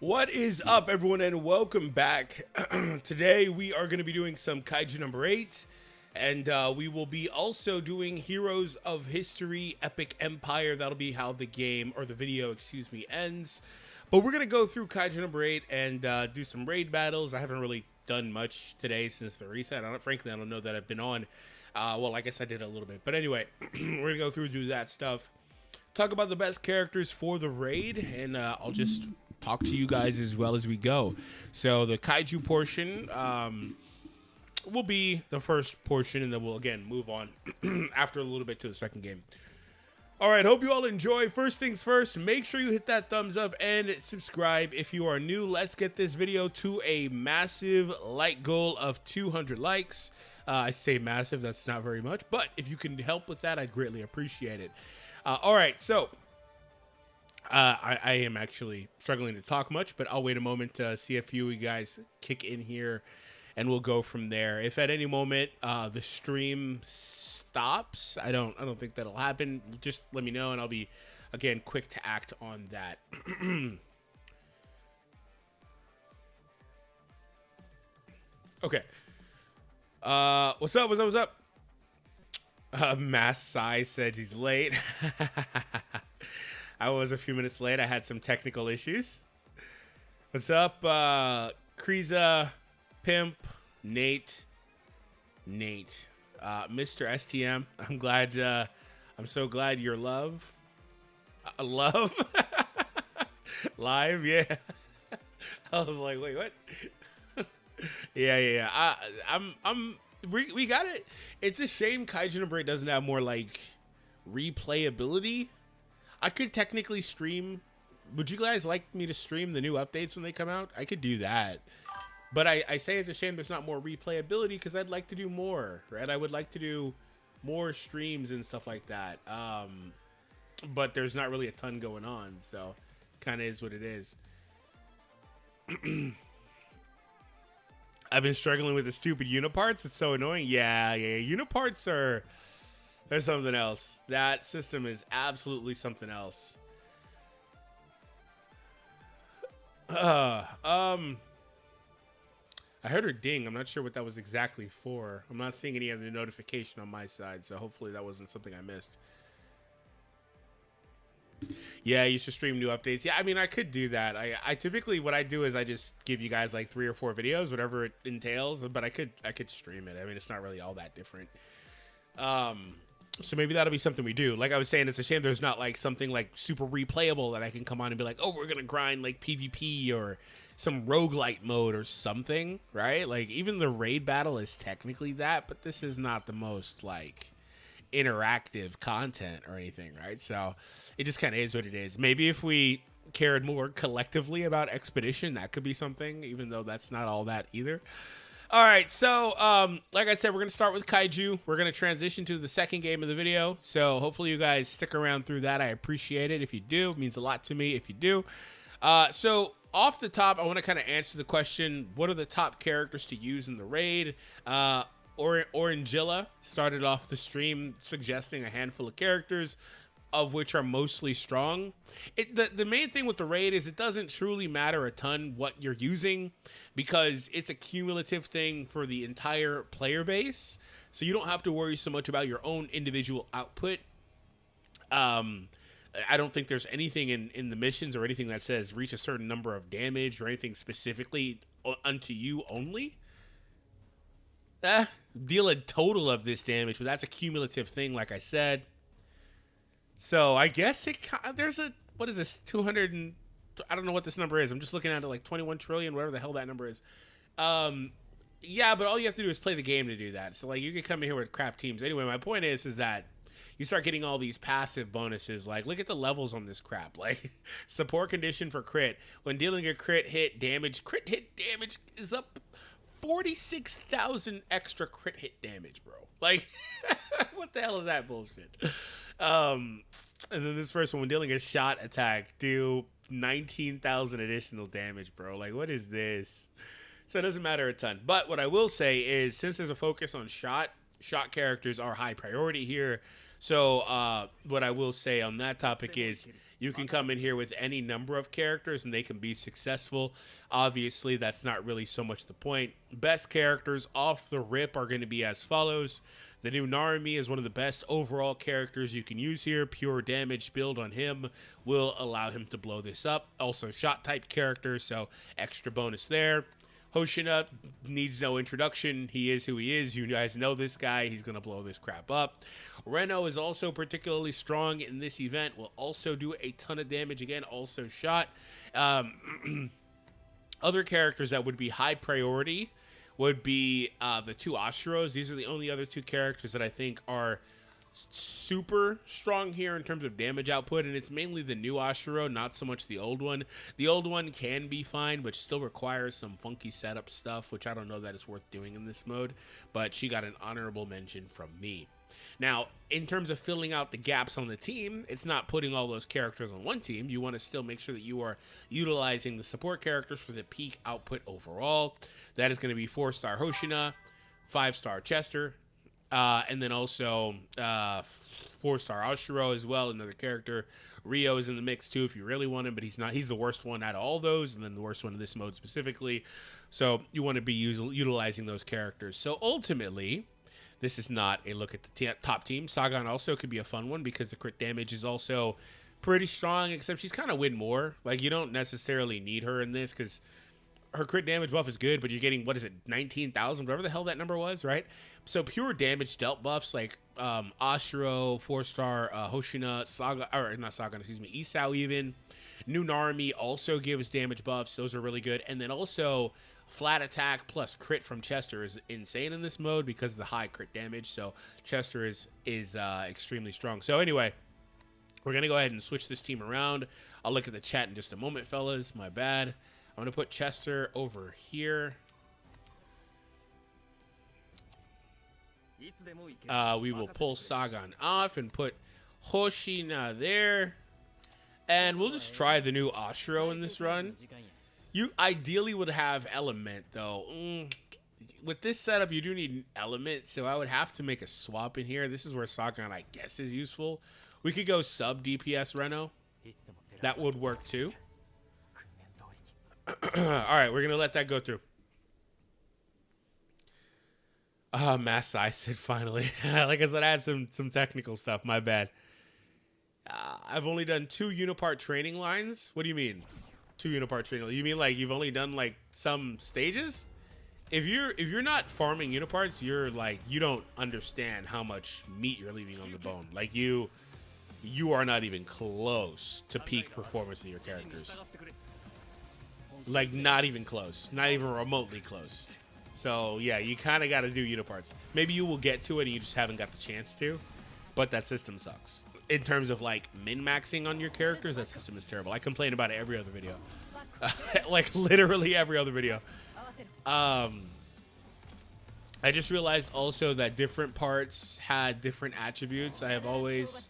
What is up, everyone, and welcome back. Today we are going to be doing some Kaiju number 8, and we will be also doing Heroes of History Epic Empire. That'll be how the game, or the video, excuse me, ends. But we're going to go through Kaiju number 8 and do some raid battles. I haven't really done much today since the reset. Frankly, I don't know that I've been on. Well, I guess I did a little bit. But anyway, we're going to go through and do that stuff. Talk about the best characters for the raid, and I'll just talk to you guys as well as we go. So the Kaiju portion will be the first portion, and then we'll again move on after a little bit to the second game. All right, hope you all enjoy. First things first, make sure you hit that thumbs up and subscribe if you are new. Let's get this video to a massive like goal of 200 likes. I say massive, that's not very much, but if you can help with that, I'd greatly appreciate it. All right, so I am actually struggling to talk much, but I'll wait a moment to see a few of you guys kick in here, and we'll go from there. If at any moment the stream stops, I don't think that'll happen. Just let me know, and I'll be again quick to act on that. Okay. What's up? What's up? Mass Size said he's late. I was a few minutes late. I had some technical issues. What's up, Kriza, Pimp, Nate, Mr. STM. I'm so glad you're love. Love? Live, yeah. I was like, wait, what? Yeah. We got it. It's a shame Kaiju number 8 doesn't have more like replayability. I could technically stream. Would you guys like me to stream the new updates when they come out? I could do that. But I say it's a shame there's not more replayability because I'd like to do more, right? I would like to do more streams and stuff like that. But there's not really a ton going on, so kind of is what it is. I've been struggling with the stupid uniparts. It's so annoying. Yeah. Uniparts are... There's something else. That system is absolutely something else. I heard her ding. I'm not sure what that was exactly for. I'm not seeing any other notification on my side, so hopefully that wasn't something I missed. Yeah, you should stream new updates. Yeah, I mean, I could do that. I typically, what I do is I just give you guys like 3 or 4 videos, whatever it entails, but I could stream it. I mean, it's not really all that different. So maybe that'll be something we do. Like I was saying, it's a shame there's not like something like super replayable that I can come on and be like, oh, we're going to grind like PvP or some roguelite mode or something, right? Like even the raid battle is technically that, but this is not the most like interactive content or anything, right? So it just kind of is what it is. Maybe if we cared more collectively about Expedition, that could be something, even though that's not all that either. All right, so like I said, we're going to start with Kaiju. We're going to transition to the second game of the video, so hopefully you guys stick around through that. I appreciate it if you do. It means a lot to me if you do. So off the top, I want to kind of answer the question, what are the top characters to use in the raid? Orangilla started off the stream suggesting a handful of characters, of which are mostly strong. The main thing with the raid is it doesn't truly matter a ton what you're using because it's a cumulative thing for the entire player base. So you don't have to worry so much about your own individual output. I don't think there's anything in the missions or anything that says reach a certain number of damage or anything specifically unto you only. Deal a total of this damage, but that's a cumulative thing, like I said. So I guess there's a, what is this, 200 and, I don't know what this number is. I'm just looking at it like 21 trillion, whatever the hell that number is. Yeah, but all you have to do is play the game to do that. So like you can come in here with crap teams. Anyway, my point is that you start getting all these passive bonuses. Like look at the levels on this crap. Like support condition for crit. When dealing a crit hit damage is up 46,000 extra crit hit damage, bro. Like, what the hell is that bullshit? And then this first one, when dealing a shot attack, do 19,000 additional damage, bro. Like, what is this? So it doesn't matter a ton. But what I will say is, since there's a focus on shot characters are high priority here. So what I will say on that topic is You can come in here with any number of characters and they can be successful. Obviously, that's not really so much the point. Best characters off the rip are going to be as follows. The new Narumi is one of the best overall characters you can use here. Pure damage build on him will allow him to blow this up. Also shot type character, so extra bonus there. Hoshina needs no introduction. He is who he is. You guys know this guy. He's going to blow this crap up. Reno is also particularly strong in this event. Will also do a ton of damage. Again, also shot. Other characters that would be high priority would be the two Ashiros. These are the only other two characters that I think are super strong here in terms of damage output, and it's mainly the new Ashiro, not so much the old one. The old one can be fine, but still requires some funky setup stuff, which I don't know that it's worth doing in this mode, but she got an honorable mention from me. Now, in terms of filling out the gaps on the team, it's not putting all those characters on one team. You want to still make sure that you are utilizing the support characters for the peak output overall. That is going to be 4-star Hoshina, 5-star Chester, and then also 4-star Ashiro as well, another character. Rio is in the mix too if you really want him, but he's not. He's the worst one out of all those, and then the worst one in this mode specifically. So you want to be utilizing those characters. So ultimately, this is not a look at the top team. Sagan also could be a fun one because the crit damage is also pretty strong, except she's kind of win more. Like, you don't necessarily need her in this because her crit damage buff is good, but you're getting, what is it, 19,000, whatever the hell that number was, right? So pure damage dealt buffs like Ashiro, 4-star Hoshina, Saga, or not Saga, excuse me, Isao even. New Narumi also gives damage buffs. Those are really good. And then also flat attack plus crit from Chester is insane in this mode because of the high crit damage. So Chester is extremely strong. So anyway, we're going to go ahead and switch this team around. I'll look at the chat in just a moment, fellas. My bad. I'm going to put Chester over here. We will pull Sagan off and put Hoshina there. And we'll just try the new Ashiro in this run. You ideally would have Element, though. With this setup, you do need an Element, so I would have to make a swap in here. This is where Sagan, I guess, is useful. We could go sub DPS Reno. That would work, too. All right, we're going to let that go through. Mass size said finally. Like I said, I had some technical stuff. My bad. I've only done 2 Unipart training lines. What do you mean? 2 Unipart training lines? You mean like you've only done like some stages? If you're not farming Uniparts, you're like, you don't understand how much meat you're leaving on the bone. Like you are not even close to peak performance in your characters. Like not even close. Not even remotely close. So yeah, you kind of got to do Uniparts. Maybe you will get to it and you just haven't got the chance to. But that system sucks. In terms of like min-maxing on your characters, that system is terrible. I complain about it every other video. Like literally every other video. I just realized also that different parts had different attributes. I have always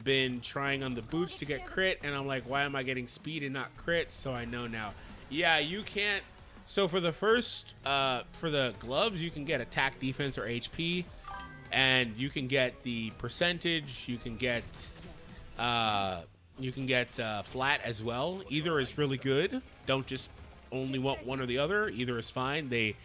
been trying on the boots to get crit, and I'm like, why am I getting speed and not crit? So I know now. Yeah, you can't. So for the first, for the gloves, you can get attack, defense, or HP. And you can get the percentage. You can get flat as well. Either is really good. Don't just only want one or the other. Either is fine. They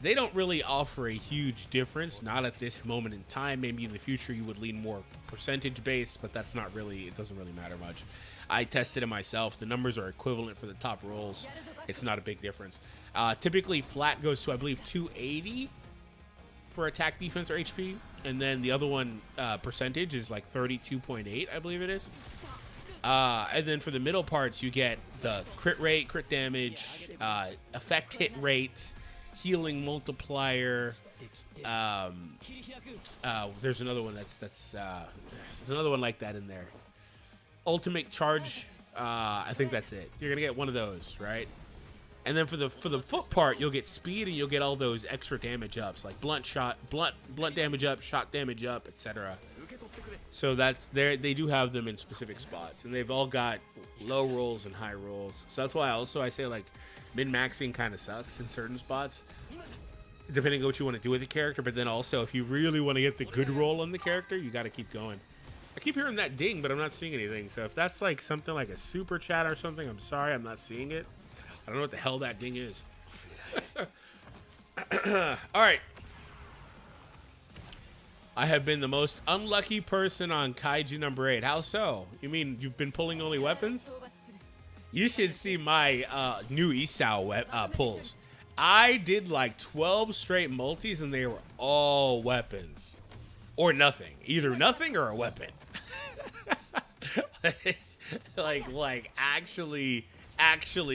don't really offer a huge difference. Not at this moment in time. Maybe in the future you would lean more percentage based, but that's not really. It doesn't really matter much. I tested it myself. The numbers are equivalent for the top rolls. It's not a big difference. Typically, flat goes to I believe 280 for attack, defense, or HP. And then the other one, percentage, is like 32.8, I believe it is. And then for the middle parts, you get the crit rate, crit damage, effect hit rate, healing multiplier. There's another one there's another one like that in there. Ultimate charge. I think that's it. You're gonna get one of those, right? And then for the foot part, you'll get speed and you'll get all those extra damage ups, like blunt damage up, shot damage up, etc. So that's there. They do have them in specific spots, and they've all got low rolls and high rolls. So that's why I say like min-maxing kind of sucks in certain spots, depending on what you want to do with the character. But then also, if you really want to get the good roll on the character, you got to keep going. I keep hearing that ding, but I'm not seeing anything. So if that's like something like a super chat or something, I'm sorry, I'm not seeing it. I don't know what the hell that ding is. All right. I have been the most unlucky person on Kaiju number 8. How so? You mean you've been pulling only weapons? You should see my new Isao pulls. I did like 12 straight multis, and they were all weapons. Or nothing. Either nothing or a weapon. like actually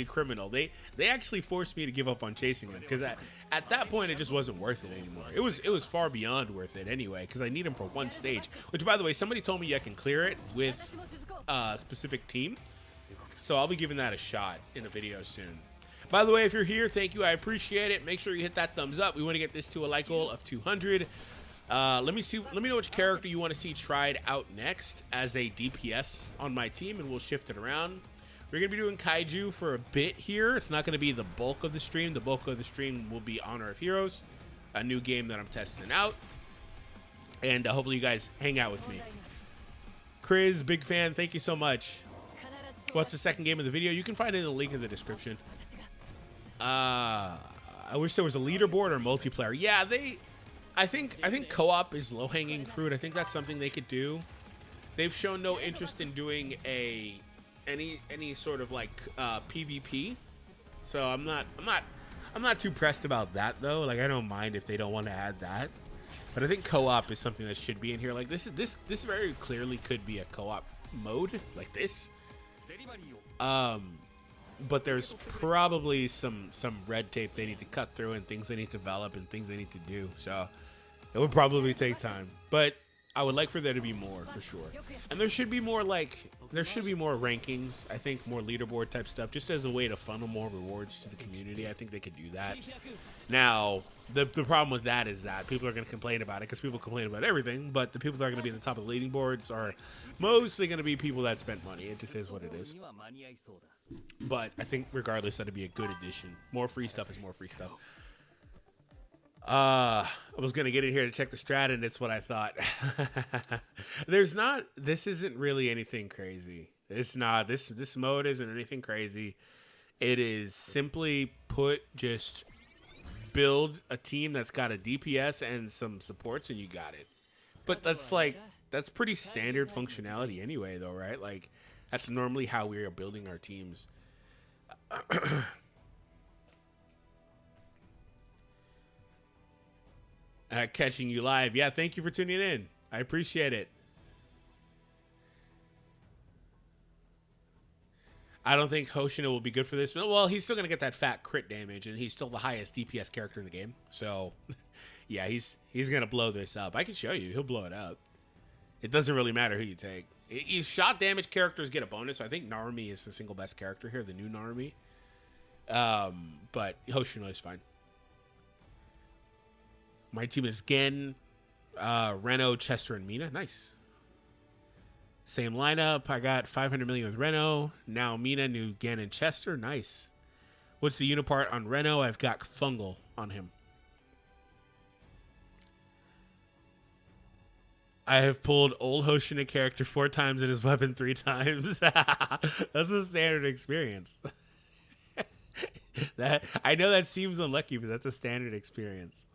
criminal. They actually forced me to give up on chasing them, because at that point it just wasn't worth it anymore. It was far beyond worth it anyway, because I need them for one stage. Which, by the way, somebody told me I can clear it with a specific team, so I'll be giving that a shot in a video soon. By the way, if you're here, thank you. I appreciate it. Make sure you hit that thumbs up. We want to get this to a like goal of 200. Let me know which character you want to see tried out next as a DPS on my team, and we'll shift it around. We're going to be doing Kaiju for a bit here. It's not going to be the bulk of the stream. The bulk of the stream will be Honor of Heroes, a new game that I'm testing out. And hopefully you guys hang out with me. Chris, big fan. Thank you so much. What's the second game of the video? You can find it in the link in the description. I wish there was a leaderboard or multiplayer. Yeah, I think co-op is low-hanging fruit. I think that's something they could do. They've shown no interest in doing any sort of like PvP. So I'm not too pressed about that though. Like, I don't mind if they don't want to add that. But I think co-op is something that should be in here. Like, this very clearly could be a co-op mode like this. But there's probably some red tape they need to cut through, and things they need to develop, and things they need to do. So it would probably take time, but I would like for there to be more, for sure. And there should be more rankings. I think more leaderboard type stuff, just as a way to funnel more rewards to the community. I think they could do that. Now, the problem with that is that people are going to complain about it, because people complain about everything, but the people that are going to be at the top of the leading boards are mostly going to be people that spent money. It just is what it is. But I think regardless, that'd be a good addition. More free stuff is more free stuff. I was going to get in here to check the strat, and it's what I thought. This isn't really anything crazy. It's not. This mode isn't anything crazy. It is simply put, just build a team that's got a DPS and some supports, and you got it. But that's pretty standard functionality anyway, though, right? Like, that's normally how we are building our teams. Catching you live. Yeah, thank you for tuning in. I appreciate it. I don't think Hoshino will be good for this. Well, he's still going to get that fat crit damage, and he's still the highest DPS character in the game. So, yeah, he's going to blow this up. I can show you. He'll blow it up. It doesn't really matter who you take. Shot damage characters get a bonus. So I think Narumi is the single best character here, the new Narumi. But Hoshino is fine. My team is Gen, Reno, Chester, and Mina. Nice. Same lineup. I got 500 million with Reno. Now Mina, new Gen, and Chester. Nice. What's the unipart on Reno? I've got Fungal on him. I have pulled old Hoshina character 4 times and his weapon 3 times. That's a standard experience. I know that seems unlucky, but that's a standard experience.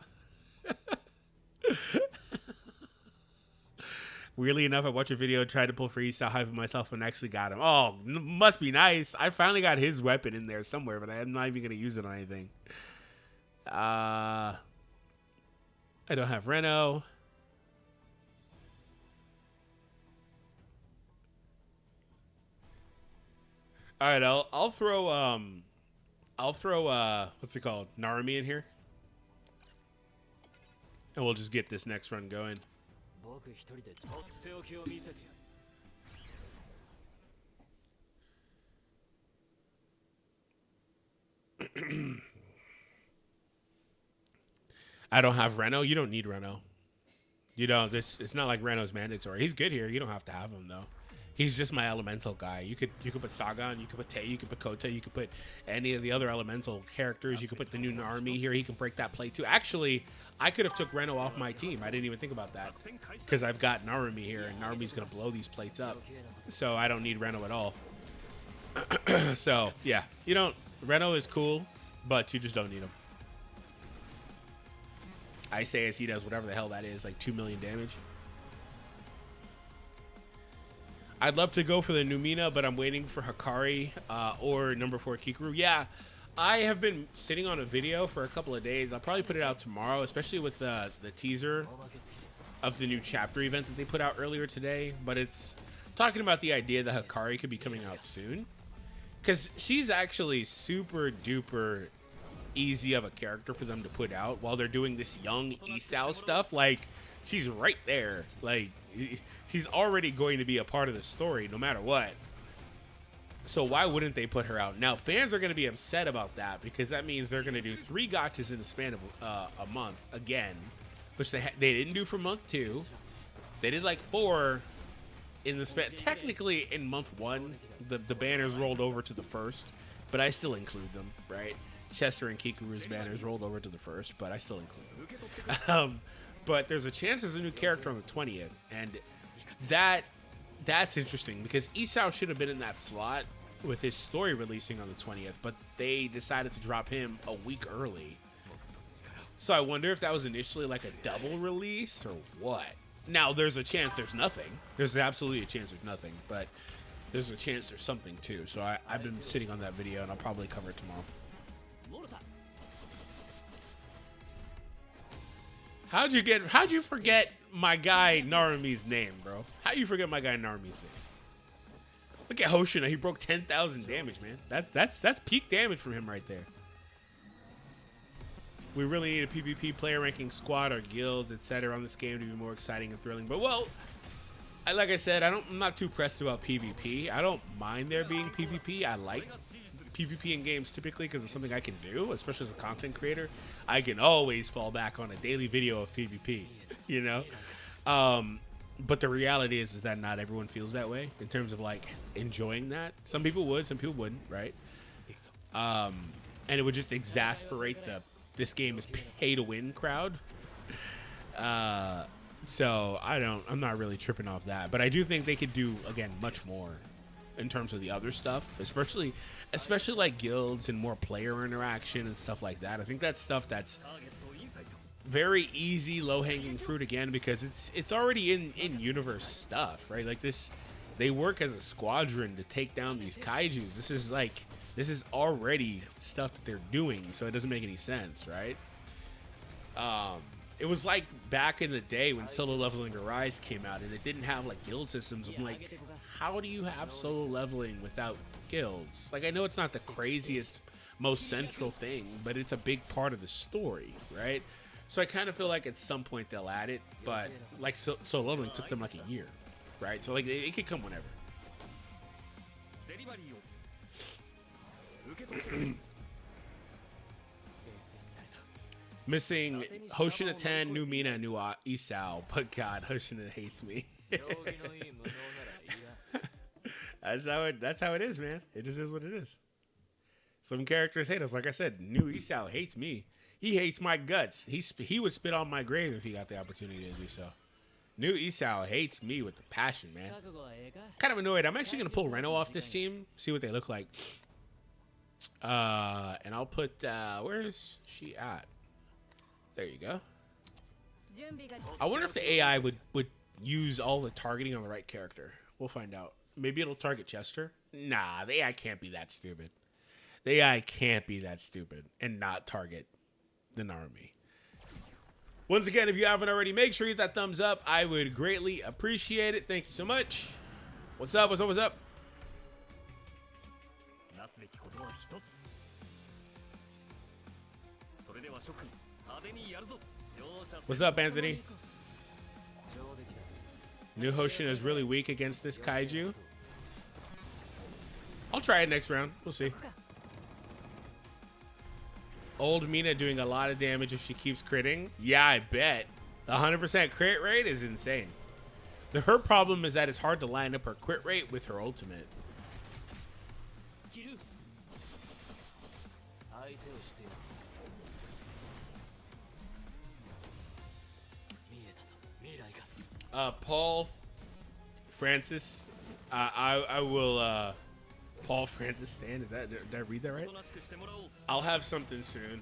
Weirdly enough, I watched a video, tried to pull free, saw hype myself, and actually got him. Oh, must be nice. I finally got his weapon in there somewhere, but I'm not even going to use it on anything. I don't have Reno. All right, I'll throw what's it called, Narumi in here, and we'll just get this next run going. I don't have Reno. You don't need Reno. You don't. It's not like Reno's mandatory. He's good here. You don't have to have him though. He's just my elemental guy. You could put Sagan, you could put Tei, you could put Kota, you could put any of the other elemental characters. You could put the new Narumi here. He can break that plate too. Actually, I could have took Reno off my team. I didn't even think about that because I've got Narumi here, and Narumi's gonna blow these plates up. So I don't need Reno at all. So yeah, you don't. Reno is cool, but you just don't need him. I say as he does whatever the hell that is, like 2 million damage. I'd love to go for the Numina, but I'm waiting for Hikari or number 4 Kikaru. Yeah, I have been sitting on a video for a couple of days. I'll probably put it out tomorrow, especially with the teaser of the new chapter event that they put out earlier today. But it's talking about the idea that Hikari could be coming out soon. Because she's actually super duper easy of a character for them to put out while they're doing this young Isao stuff. Like, she's right there. Like, she's already going to be a part of the story no matter what. So why wouldn't they put her out? Now, fans are going to be upset about that because that means they're going to do 3 gotchas in the span of a month again, which they didn't do for month 2. They did like 4 in the span. Technically, in month 1, the banners rolled over to the 1st, but I still include them, right? Chester and Kikuru's banners rolled over to the 1st, but I still include them. But there's a chance there's a new character on the 20th, and that's interesting because Isao should have been in that slot with his story releasing on the 20th, but they decided to drop him a week early. So I wonder if that was initially like a double release or what. Now, there's a chance there's nothing. There's absolutely a chance there's nothing, but there's a chance there's something too. So I've been sitting on that video, and I'll probably cover it tomorrow. How'd you forget my guy Narumi's name, bro? How'd you forget my guy Narumi's name? Look at Hoshina. He broke 10,000 damage, man. That's peak damage from him right there. We really need a PvP player ranking squad or guilds, etc. on this game to be more exciting and thrilling. But, well, like I said, I'm not too pressed about PvP. I don't mind there being PvP. I like PvP in games typically because it's something I can do, especially as a content creator. I can always fall back on a daily video of PvP, you know? But the reality is that not everyone feels that way in terms of, like, enjoying that. Some people would, some people wouldn't, right? And it would just exasperate this game is pay to win crowd. So I'm not really tripping off that, but I do think they could do, again, much more in terms of the other stuff, especially like guilds and more player interaction and stuff like that. I think that's stuff that's very easy, low-hanging fruit again, because it's already in universe stuff, right? Like they work as a squadron to take down these kaijus. This is already stuff that they're doing, so it doesn't make any sense, right? It was like back in the day when Solo Leveling Arise came out and it didn't have like guild systems. I'm like, how do you have solo leveling without guilds? Like, I know it's not the craziest, most central thing, but it's a big part of the story, right? So I kind of feel like at some point they'll add it, but like solo leveling took them like a year, right? So like it could come whenever. Missing Hoshina 10, new Mina, new Isao. But God, Hoshina hates me. That's how it is, man. It just is what it is. Some characters hate us. Like I said, new Isao hates me. He hates my guts. He would spit on my grave if he got the opportunity to do so. New Isao hates me with the passion, man. Kind of annoyed. I'm actually going to pull Reno off this team, see what they look like. And I'll put, where is she at? There you go. I wonder if the AI would use all the targeting on the right character. We'll find out. Maybe it'll target Chester. Nah, the AI can't be that stupid. The AI can't be that stupid and not target the Narumi. Once again, if you haven't already, make sure you hit that thumbs up. I would greatly appreciate it. Thank you so much. What's up? What's up? What's up? What's up, Anthony? New Hoshina is really weak against this Kaiju. I'll try it next round. We'll see. Old Mina doing a lot of damage if she keeps critting. Yeah, I bet. The 100% crit rate is insane. Her problem is that it's hard to line up her crit rate with her ultimate. Paul Francis. I will Paul Francis Stan. Is that, did I read that right? I'll have something soon.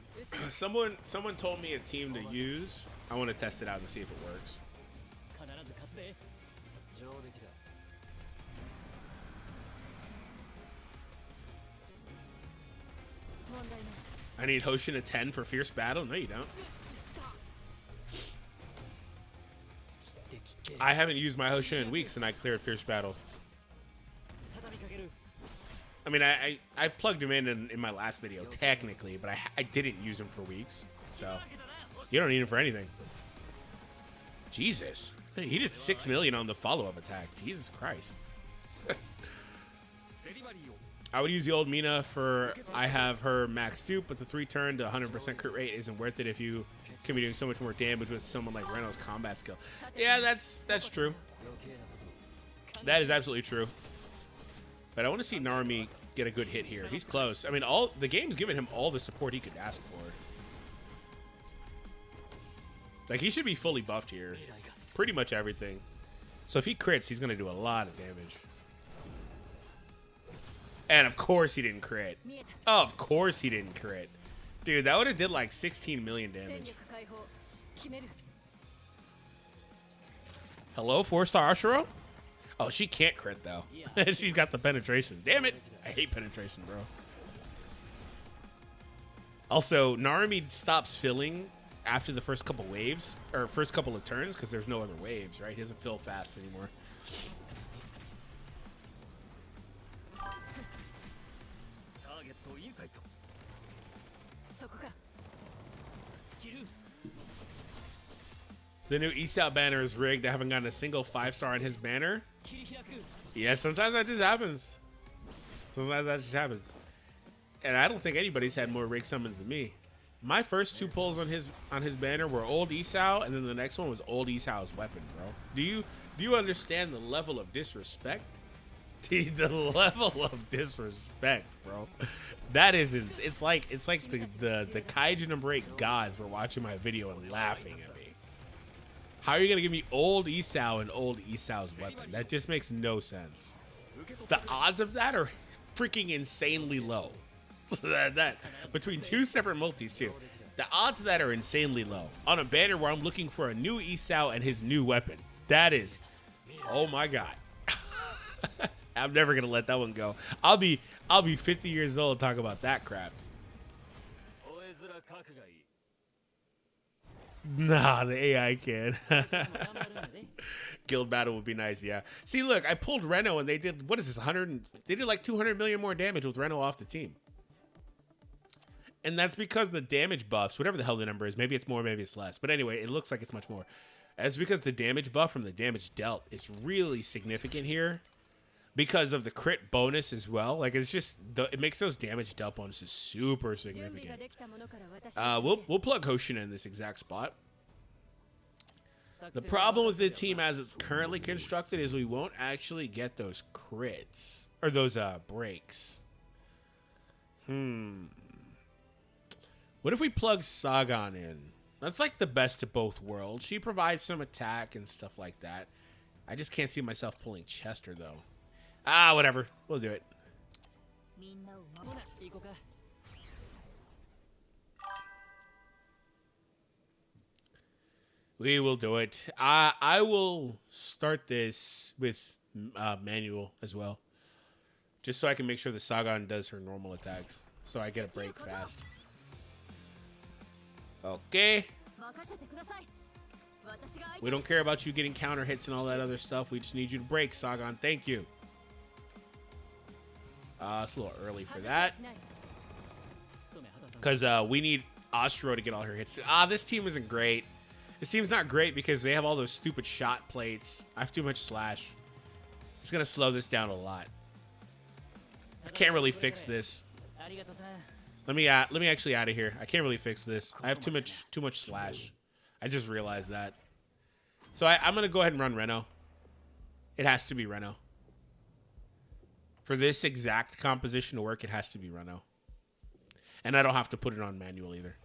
Someone told me a team to use. I want to test it out and see if it works. I need Hoshin a 10 for Fierce Battle? No, you don't. I haven't used my Hoshin in weeks and I cleared Fierce Battle. I mean, I plugged him in my last video, technically, but I didn't use him for weeks. So, you don't need him for anything. Jesus. He did 6 million on the follow-up attack. Jesus Christ. I would use the old Mina for, I have her max dupe, but the 3-turn to 100% crit rate isn't worth it if you can be doing so much more damage with someone like Reno's combat skill. Yeah, that's true. That is absolutely true. But I want to see Narumi get a good hit here. He's close. I mean, the game's given him all the support he could ask for. Like, he should be fully buffed here. Pretty much everything. So if he crits, he's going to do a lot of damage. And of course he didn't crit. Of course he didn't crit. Dude, that would have did like 16 million damage. Hello, 4-star Ashuro? Oh, she can't crit though. She's got the penetration. Damn it. I hate penetration, bro. Also, Narumi stops filling after the first couple waves, or first couple of turns, because there's no other waves, right? He doesn't fill fast anymore. The new Isao banner is rigged. I haven't gotten a single 5-star on his banner. Yeah, sometimes that just happens. Sometimes that just happens. And I don't think anybody's had more rig summons than me. My first 2 pulls on his banner were old Isao, and then the next one was old Isao's weapon, bro. Do you understand the level of disrespect? The level of disrespect, bro. That is, it's like the Kaiju number 8 gods were watching my video and laughing at me. How are you gonna give me old Isao and old Isao's weapon? That just makes no sense. The odds of that are freaking insanely low. that between 2 separate multis too. The odds of that are insanely low on a banner where I'm looking for a new Isao and his new weapon. That is, oh my god. I'm never gonna let that one go. I'll be 50 years old talking about that crap. Nah, the AI can. Guild battle would be nice, yeah. See, look, I pulled Reno and they did, what is this, 100? They did like 200 million more damage with Reno off the team. And that's because the damage buffs, whatever the hell the number is, maybe it's more, maybe it's less. But anyway, it looks like it's much more. It's because the damage buff from the damage dealt is really significant here. Because of the crit bonus as well. Like, it's just, it makes those damage dealt bonuses super significant. We'll plug Hoshin in this exact spot. The problem with the team as it's currently constructed is we won't actually get those crits. Or those breaks. What if we plug Sagan in? That's like the best of both worlds. She provides some attack and stuff like that. I just can't see myself pulling Chester, though. Ah, whatever. We'll do it. We will do it. I will start this with manual as well. Just so I can make sure the Sagan does her normal attacks. So I get a break fast. Okay. We don't care about you getting counter hits and all that other stuff. We just need you to break, Sagan. Thank you. It's a little early for that. Because we need Astro to get all her hits. This team isn't great. This team's not great because they have all those stupid shot plates. I have too much slash. It's going to slow this down a lot. I can't really fix this. Let me actually out of here. I can't really fix this. I have too much slash. I just realized that. So I'm going to go ahead and run Reno. It has to be Reno. For this exact composition to work, it has to be Reno. And I don't have to put it on manual either.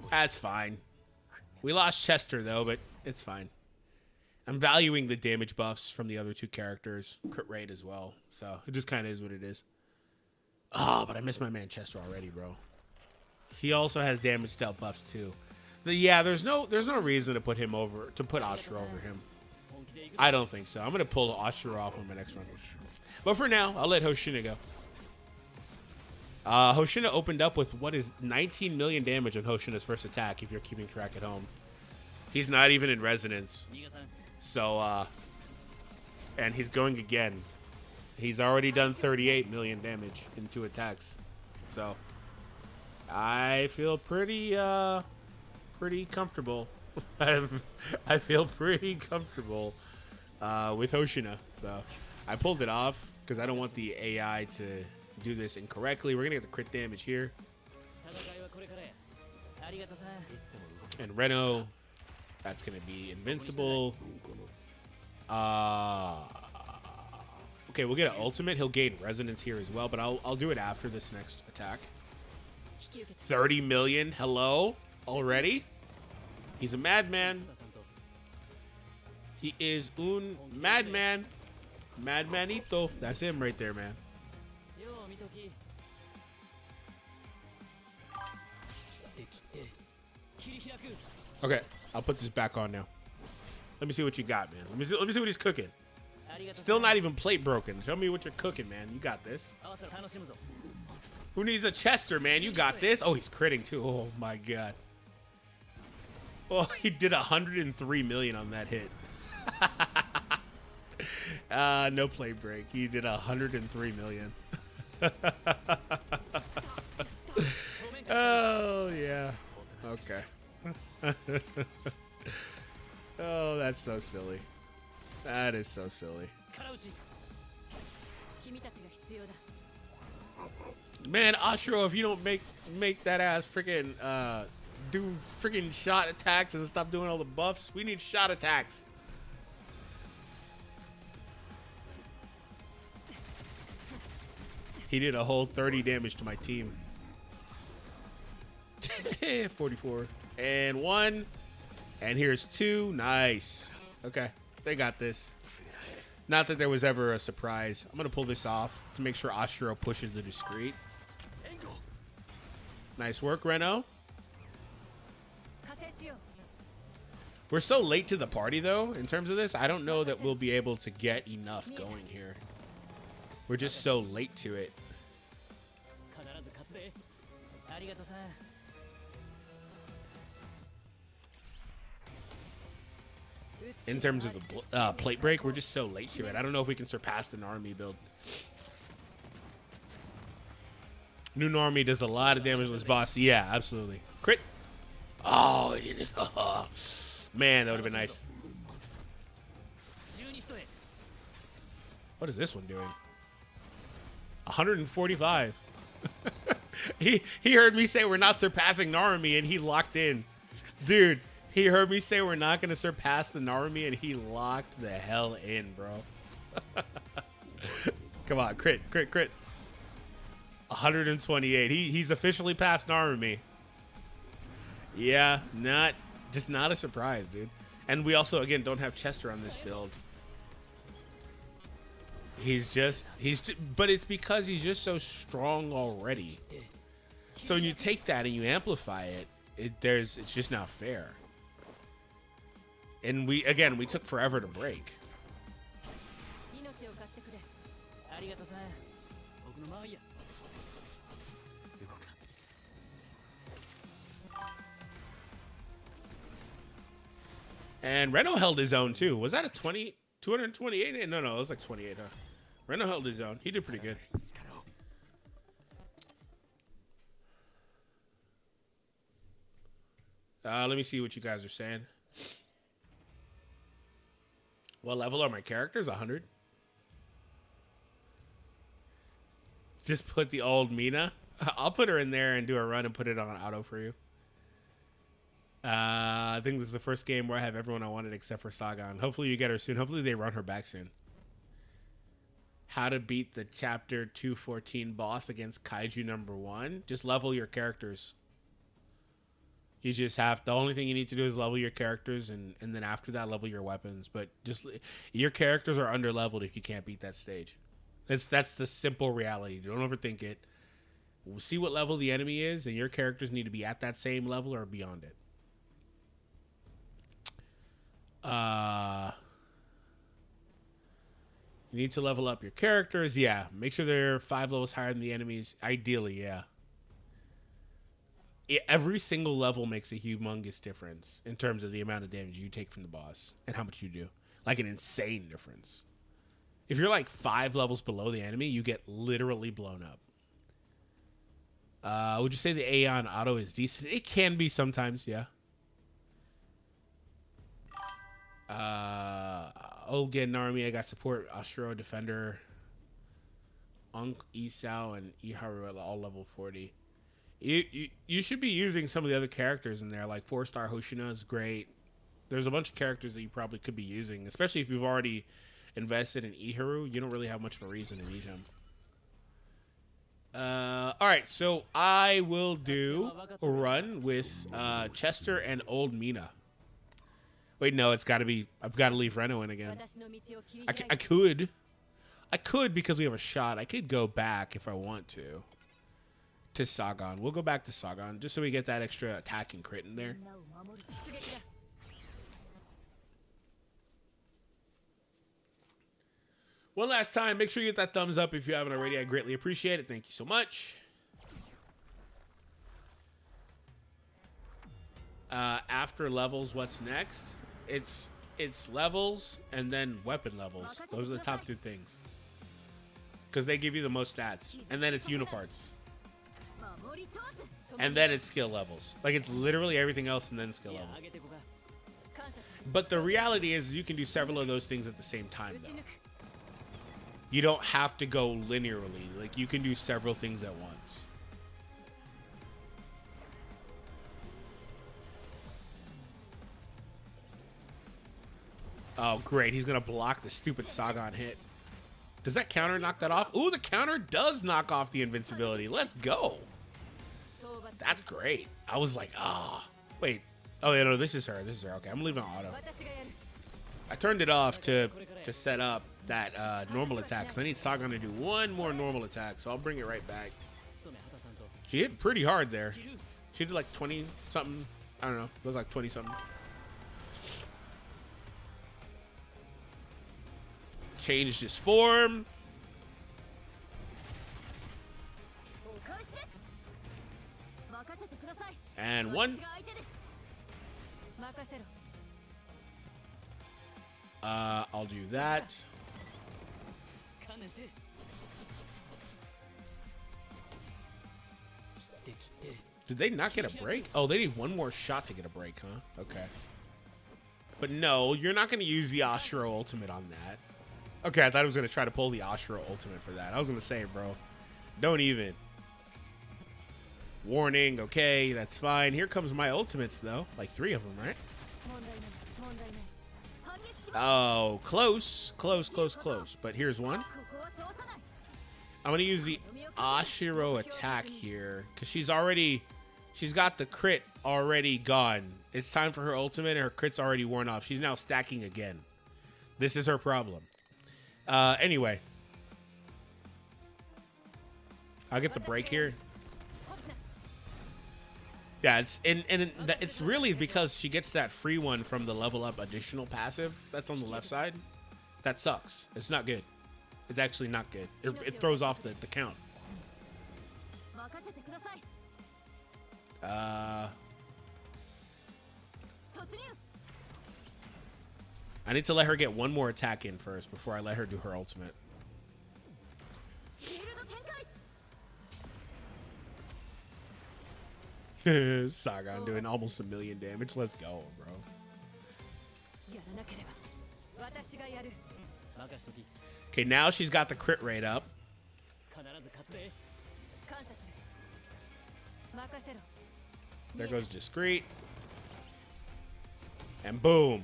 That's fine. We lost Chester, though, but it's fine. I'm valuing the damage buffs from the other two characters. Crit rate as well. So it just kind of is what it is. Oh, but I miss my man Chester already, bro. He also has damage dealt buffs, too. Yeah, there's no reason to put him over, to put Ashura over him. I don't think so. I'm going to pull Ashura off on my next run. But for now, I'll let Hoshina go. Hoshina opened up with what is 19 million damage on Hoshina's first attack, if you're keeping track at home. He's not even in resonance. So, and he's going again. He's already done 38 million damage in 2 attacks. So, I feel pretty comfortable. I feel pretty comfortable with Hoshina. So, I pulled it off because I don't want the AI to do this incorrectly. We're going to get the crit damage here. And Reno, that's going to be invincible. Okay, we'll get an ultimate. He'll gain resonance here as well, but I'll do it after this next attack. 30 million. Hello? Already? He's a madman. He is un madman. Madmanito. That's him right there, man. Okay, I'll put this back on now. Let me see what you got, man. Let me see what he's cooking. Still not even plate broken. Show me what you're cooking, man. You got this. Who needs a Chester, man? You got this. Oh, he's critting too. Oh my god. Oh, he did 103 million on that hit. No plate break. He did 103 million. Oh yeah. Okay. Oh, that's so silly. That is so silly. Man, Ashura, if you don't make that ass freaking do freaking shot attacks and stop doing all the buffs, we need shot attacks. He did a whole 30 damage to my team. 44. And 1. And here's 2. Nice. Okay. They got this. Not that there was ever a surprise. I'm going to pull this off to make sure Ashura pushes the discreet. Nice work, Reno. We're so late to the party, though, in terms of this. I don't know that we'll be able to get enough going here. We're just so late to it. In terms of the plate break, we're just so late to it. I don't know if we can surpass the Narumi build. New Narumi does a lot of damage to this boss. Yeah, absolutely. Crit. Oh, it didn't. Oh, man, that would have been nice. What is this one doing? 145. He heard me say we're not surpassing Narumi, and he locked in. Dude, he heard me say we're not going to surpass the Narumi, and he locked the hell in, bro. Come on, crit. 128. He's officially past Narumi. Yeah, just not a surprise, dude. And we also, again, don't have Chester on this build. But it's because he's just so strong already. So when you take that and you amplify it, it's just not fair. And we took forever to break. And Reno held his own too. Was that a 228? No, it was like 28, huh? Reno held his own. He did pretty good. Let me see what you guys are saying. What level are my characters? 100. Just put the old Mina. I'll put her in there and do a run and put it on auto for you. I think this is the first game where I have everyone I wanted except for Sagan. Hopefully you get her soon. Hopefully they run her back soon. How to beat the chapter 214 boss against Kaiju number 1. Just level your characters. You just have, the only thing you need to do is level your characters, and then after that, level your weapons. But just, your characters are under leveled if you can't beat that stage. That's the simple reality. Don't overthink it. See what level the enemy is, and your characters need to be at that same level or beyond it. You need to level up your characters. Yeah, make sure they're 5 levels higher than the enemies. Ideally, yeah. Every single level makes a humongous difference in terms of the amount of damage you take from the boss and how much you do. Like an insane difference. If you're like 5 levels below the enemy, you get literally blown up. Would you say the AI on auto is decent? It can be sometimes, yeah. Olga Narmi, I got support, Ashuro Defender, Unk, Isao, and Iharu at all level 40. You should be using some of the other characters in there, like 4-star Hoshina is great. There's a bunch of characters that you probably could be using, especially if you've already invested in Iharu. You don't really have much of a reason to need him. Alright, so I will do a run with Chester and Old Mina. Wait, no, it's got to be, I've got to leave Reno in again. I could because we have a shot. I could go back if I want to Sagan. We'll go back to Sagan just so we get that extra attack and crit in there. One last time, make sure you get that thumbs up if you haven't already. I greatly appreciate it. Thank you so much. After levels, what's next? It's levels and then weapon levels. Those are the top 2 things. Because they give you the most stats. And then it's uniparts. And then it's skill levels. Like, it's literally everything else and then skill levels. But the reality is you can do several of those things at the same time, though. You don't have to go linearly. Like, you can do several things at once. Oh, great. He's going to block the stupid Sagan hit. Does that counter knock that off? Ooh, the counter does knock off the invincibility. Let's go. That's great. I was like, wait. Oh, yeah, no, this is her. This is her. Okay, I'm leaving auto. I turned it off to set up that normal attack, because I need Sagan to do one more normal attack, so I'll bring it right back. She hit pretty hard there. She did like 20-something. I don't know. It was like 20-something. Changed his form. And 1. I'll do that. Did they not get a break? Oh, they need one more shot to get a break, huh? Okay. But no, you're not going to use the Ashura ultimate on that. Okay, I thought I was going to try to pull the Ashura ultimate for that. I was going to say, bro, don't even. Warning, okay, that's fine. Here comes my ultimates, though. Like 3 of them, right? Oh, close. But here's one. I'm going to use the Ashiro attack here because she's got the crit already gone. It's time for her ultimate and her crit's already worn off. She's now stacking again. This is her problem. Anyway. I'll get the break here. Yeah, it's really because she gets that free one from the level up additional passive that's on the left side. That sucks. It's not good. It's actually not good. It throws off the count. I need to let her get one more attack in first before I let her do her ultimate. Sagan doing almost 1 million damage. Let's go, bro. Okay, now she's got the crit rate up. There goes discreet. And boom.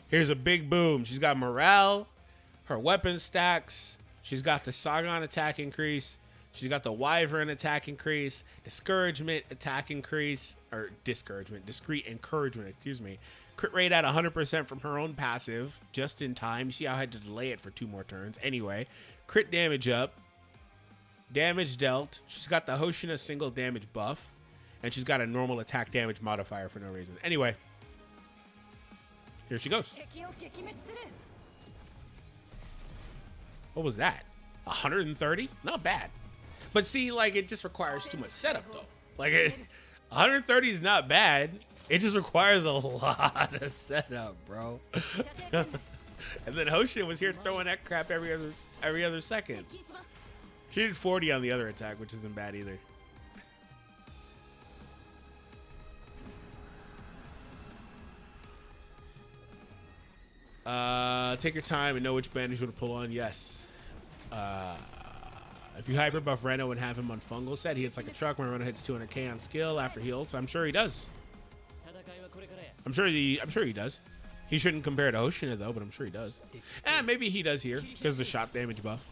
Here's a big boom. She's got morale, her weapon stacks. She's got the Sargon attack increase. She's got the Wyvern attack increase, discouragement attack increase, or discouragement, discreet encouragement, excuse me. Crit rate at 100% from her own passive, just in time. You see how I had to delay it for 2 more turns. Anyway, crit damage up, damage dealt. She's got the Hoshina single damage buff, and she's got a normal attack damage modifier for no reason. Anyway, here she goes. What was that? 130? Not bad. But see, like, it just requires too much setup, though. Like, 130 is not bad. It just requires a lot of setup, bro. And then Hoshin was here throwing that crap every other second. She did 40 on the other attack, which isn't bad either. Take your time and know which bandage you want to pull on. Yes. If you hyper buff Reno and have him on fungal set, he hits like a truck. When Reno hits 200k on skill after he ults, I'm sure he does. I'm sure he does. He shouldn't compare to Hoshina though, but I'm sure he does. And maybe he does here because of the shot damage buff.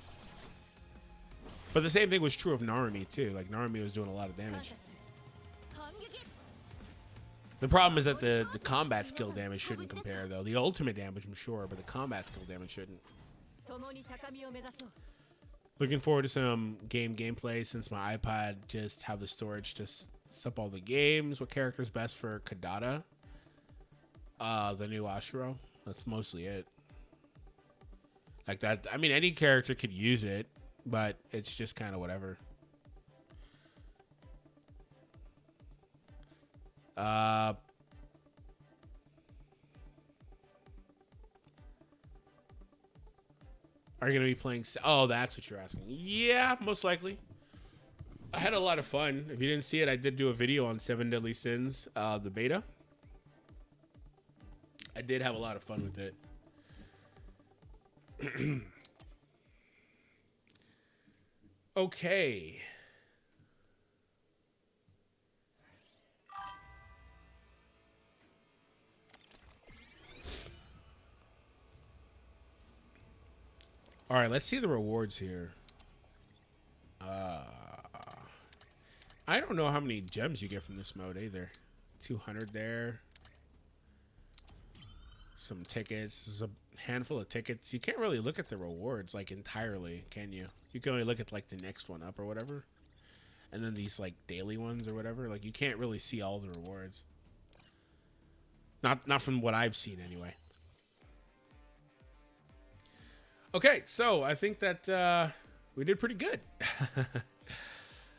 But the same thing was true of Narumi too. Like Narumi was doing a lot of damage. The problem is that the combat skill damage shouldn't compare though. The ultimate damage, I'm sure, but the combat skill damage shouldn't. Looking forward to some gameplay since my iPod just have the storage to sup all the games. What character is best for Kadada? The new Ashuro. That's mostly it. Like that. I mean, any character could use it, but it's just kind of whatever. Are you going to be playing? Oh, that's what you're asking. Yeah, most likely. I had a lot of fun. If you didn't see it, I did do a video on 7 Deadly Sins, the beta. I did have a lot of fun with it. Okay. All right, let's see the rewards here. I don't know how many gems you get from this mode either. 200 there. Some tickets. There's a handful of tickets. You can't really look at the rewards like entirely, can you? You can only look at like the next one up or whatever. And then these like daily ones or whatever. Like you can't really see all the rewards. Not from what I've seen anyway. Okay, so I think that we did pretty good.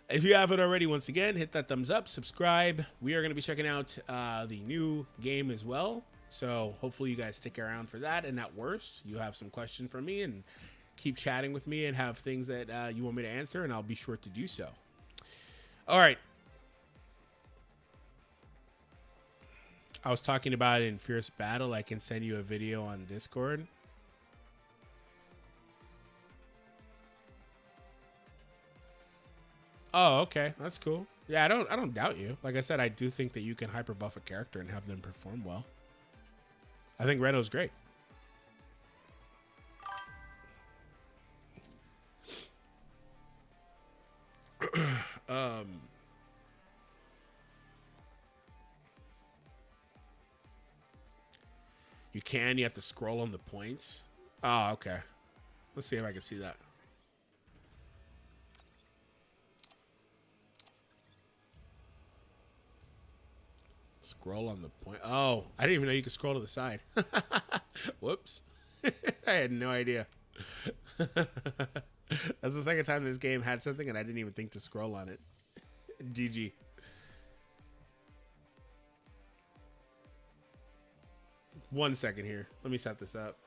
If you haven't already, once again, hit that thumbs up, subscribe. We are going to be checking out the new game as well. So hopefully you guys stick around for that. And at worst, you have some questions from me and keep chatting with me and have things that you want me to answer, and I'll be sure to do so. All right. I was talking about it in Fierce Battle. I can send you a video on Discord. Oh, okay. That's cool. Yeah, I don't doubt you. Like I said, I do think that you can hyper buff a character and have them perform well. I think Reno's great. You can. You have to scroll on the points. Oh, okay. Let's see if I can see that. Scroll on the point. Oh, I didn't even know you could scroll to the side. Whoops. I had no idea. That's the second time this game had something and I didn't even think to scroll on it. GG. One second here. Let me set this up.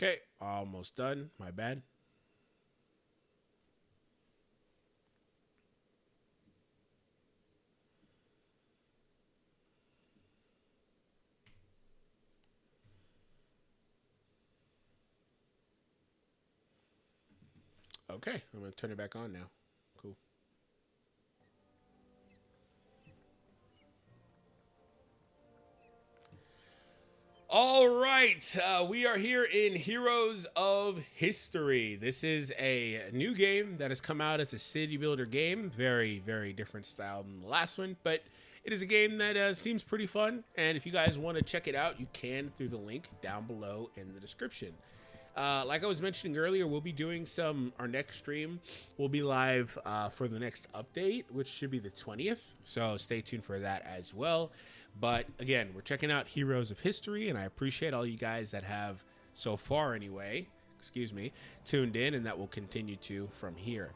Okay, almost done. My bad. Okay, I'm going to turn it back on now. Cool. All right, we are here in Heroes of History. This is a new game that has come out. It's a city builder game. Very, very different style than the last one, but it is a game that seems pretty fun. And if you guys want to check it out, you can through the link down below in the description. Like I was mentioning earlier, we'll be doing our next stream will be live for the next update, which should be the 20th. So stay tuned for that as well. But again, we're checking out Heroes of History, and I appreciate all you guys that have so far anyway, tuned in, and that will continue to from here.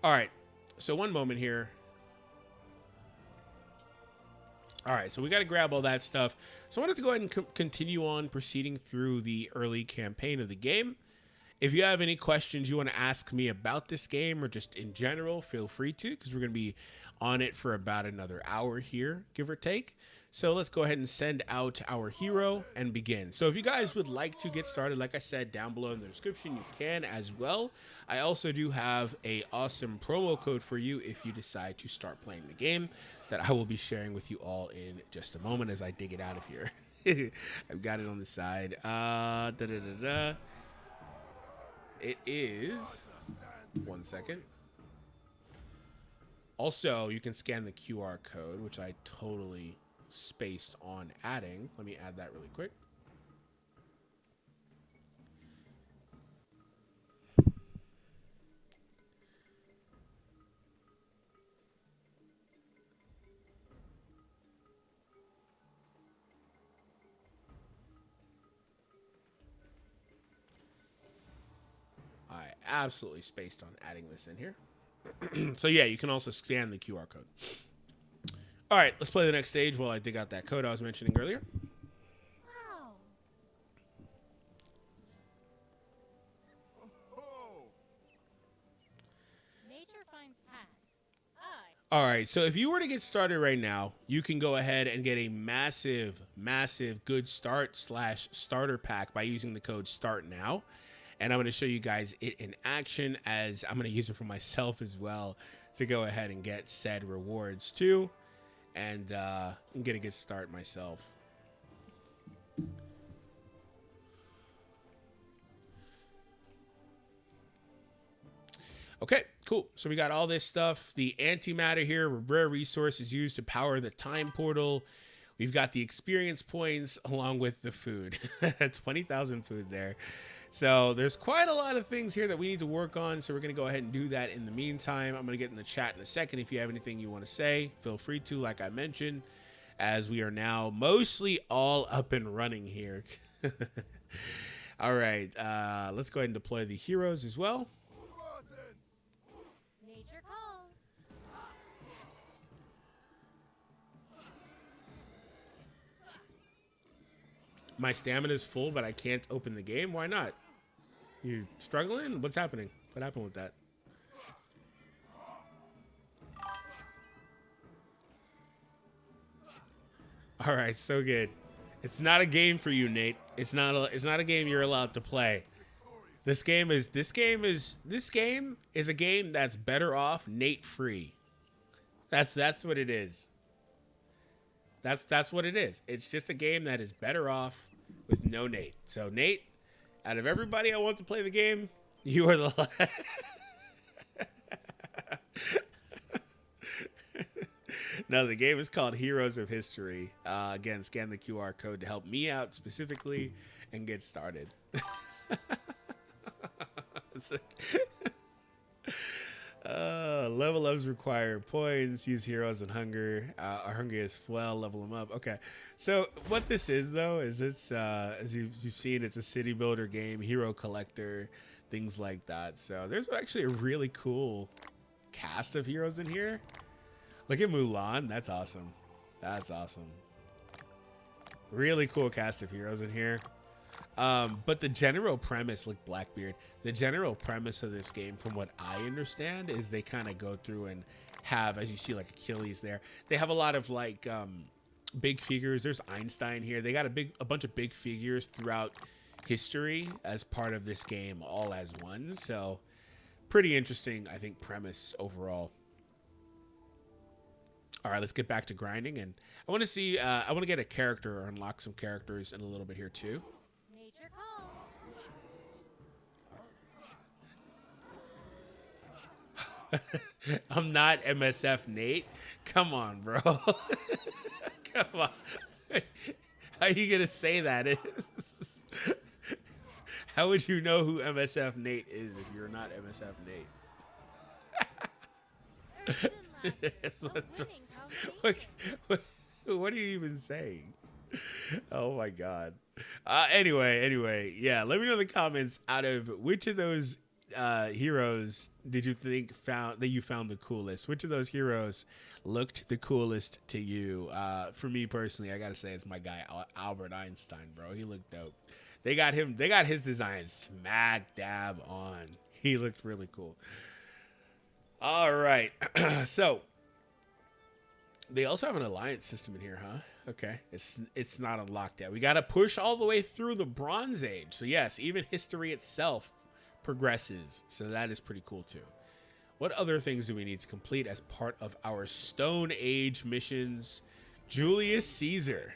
All right, so one moment here. All right, so we got to grab all that stuff. So I wanted to go ahead and continue on proceeding through the early campaign of the game. If you have any questions you want to ask me about this game or just in general, feel free to, because we're going to be on it for about another hour here, give or take. So let's go ahead and send out our hero and begin. So if you guys would like to get started, like I said, down below in the description, you can as well. I also do have an awesome promo code for you if you decide to start playing the game that I will be sharing with you all in just a moment as I dig it out of here. I've got it on the side. It is, 1 second. Also, you can scan the QR code, which I totally spaced on adding. Let me add that really quick. I absolutely spaced on adding this in here. So yeah, you can also scan the QR code. All right, let's play the next stage while I dig out that code I was mentioning earlier. Wow. Nature finds paths. All right, so if you were to get started right now, you can go ahead and get a massive, massive good start / starter pack by using the code START_NOW. And I'm going to show you guys it in action, as I'm going to use it for myself as well to go ahead and get said rewards too. And get a good start myself. Okay, cool. So we got all this stuff. The antimatter here, rare resources used to power the time portal. We've got the experience points along with the food. 20,000 food there. So there's quite a lot of things here that we need to work on. So we're going to go ahead and do that in the meantime. I'm going to get in the chat in a second. If you have anything you want to say, feel free to, like I mentioned, as we are now mostly all up and running here. All right. Let's go ahead and deploy the heroes as well. Nature calls. My stamina is full, but I can't open the game. Why not? You struggling? What's happening? What happened with that? All right, so good. It's not a game for you, Nate. It's not a game you're allowed to play. This game is a game that's better off Nate free. That's what it is. That's what it is. It's just a game that is better off with no Nate. So Nate, out of everybody I want to play the game, you are the No, the game is called Heroes of History. Again, scan the QR code to help me out specifically and get started. Level ups require points. Use heroes and hunger. Our hunger is well. Level them up. Okay. So what this is, though, is it's as you've seen, it's a city builder game, hero collector, things like that. So there's actually a really cool cast of heroes in here. Look at Mulan. That's awesome. That's awesome. Really cool cast of heroes in here. But the general premise, like Blackbeard, the general premise of this game, from what I understand, is they kind of go through and have, as you see, like Achilles there. They have a lot of like big figures. There's Einstein here. They got a bunch of big figures throughout history as part of this game, all as one. So pretty interesting, I think, premise overall. All right, let's get back to grinding, and I want to see. I want to get a character or unlock some characters in a little bit here too. Nature calls. I'm not MSF Nate. Come on, bro. Come on. How are you gonna say that? How would you know who MSF Nate is if you're not MSF Nate? What are you even saying? Oh my god. Anyway, yeah. Let me know in the comments, out of which of those heroes did you think found the coolest? Which of those heroes looked the coolest to you? For me personally, I gotta say it's my guy Albert Einstein, bro. He looked dope. They got his design smack dab on. He looked really cool. All right. So they also have an alliance system in here, huh? Okay. It's not unlocked yet. We got to push all the way through the Bronze Age. So yes, even history itself progresses. So that is pretty cool too. What other things do we need to complete as part of our Stone Age missions? Julius Caesar.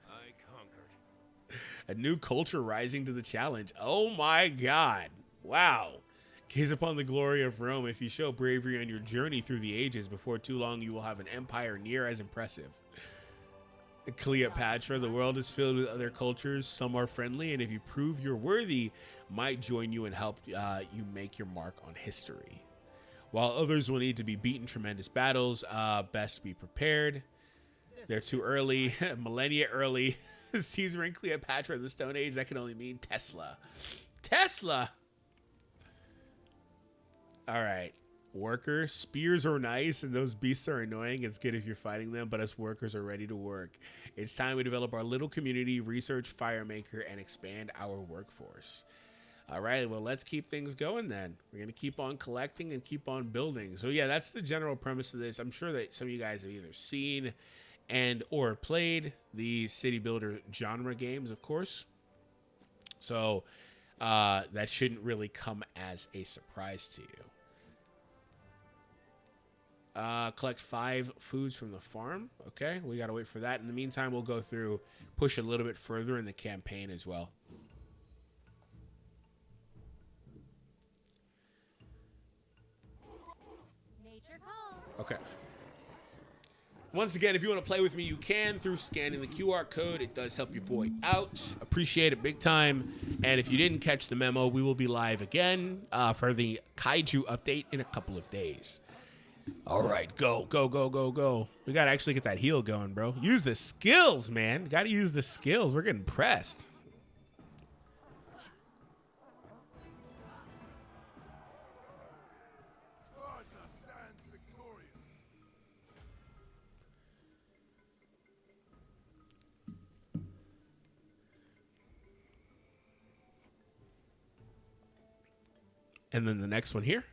I conquered. A new culture rising to the challenge. Oh my god. Wow. Gaze upon the glory of Rome. If you show bravery on your journey through the ages, before too long you will have an empire near as impressive. Cleopatra, the world is filled with other cultures. Some are friendly, and if you prove you're worthy, might join you and help you make your mark on history. While others will need to be beaten tremendous battles, best be prepared. They're too early, millennia early. Caesar and Cleopatra in the Stone Age, that can only mean Tesla. Tesla! All right. Worker, spears are nice and those beasts are annoying. It's good if you're fighting them, but us workers are ready to work. It's time we develop our little community, research Firemaker, and expand our workforce. All right, well, let's keep things going then. We're going to keep on collecting and keep on building. So yeah, that's the general premise of this. I'm sure that some of you guys have either seen and or played the city builder genre games, of course. So that shouldn't really come as a surprise to you. Collect 5 foods from the farm. Okay, we gotta wait for that. In the meantime, we'll go through, push a little bit further in the campaign as well. Nature calls. Okay. Once again, if you want to play with me, you can through scanning the QR code. It does help your boy out. Appreciate it big time. And if you didn't catch the memo, we will be live again for the Kaiju update in a couple of days. All right, go. We got to actually get that heal going, bro. Use the skills, man. Got to use the skills. We're getting pressed. And then the next one here.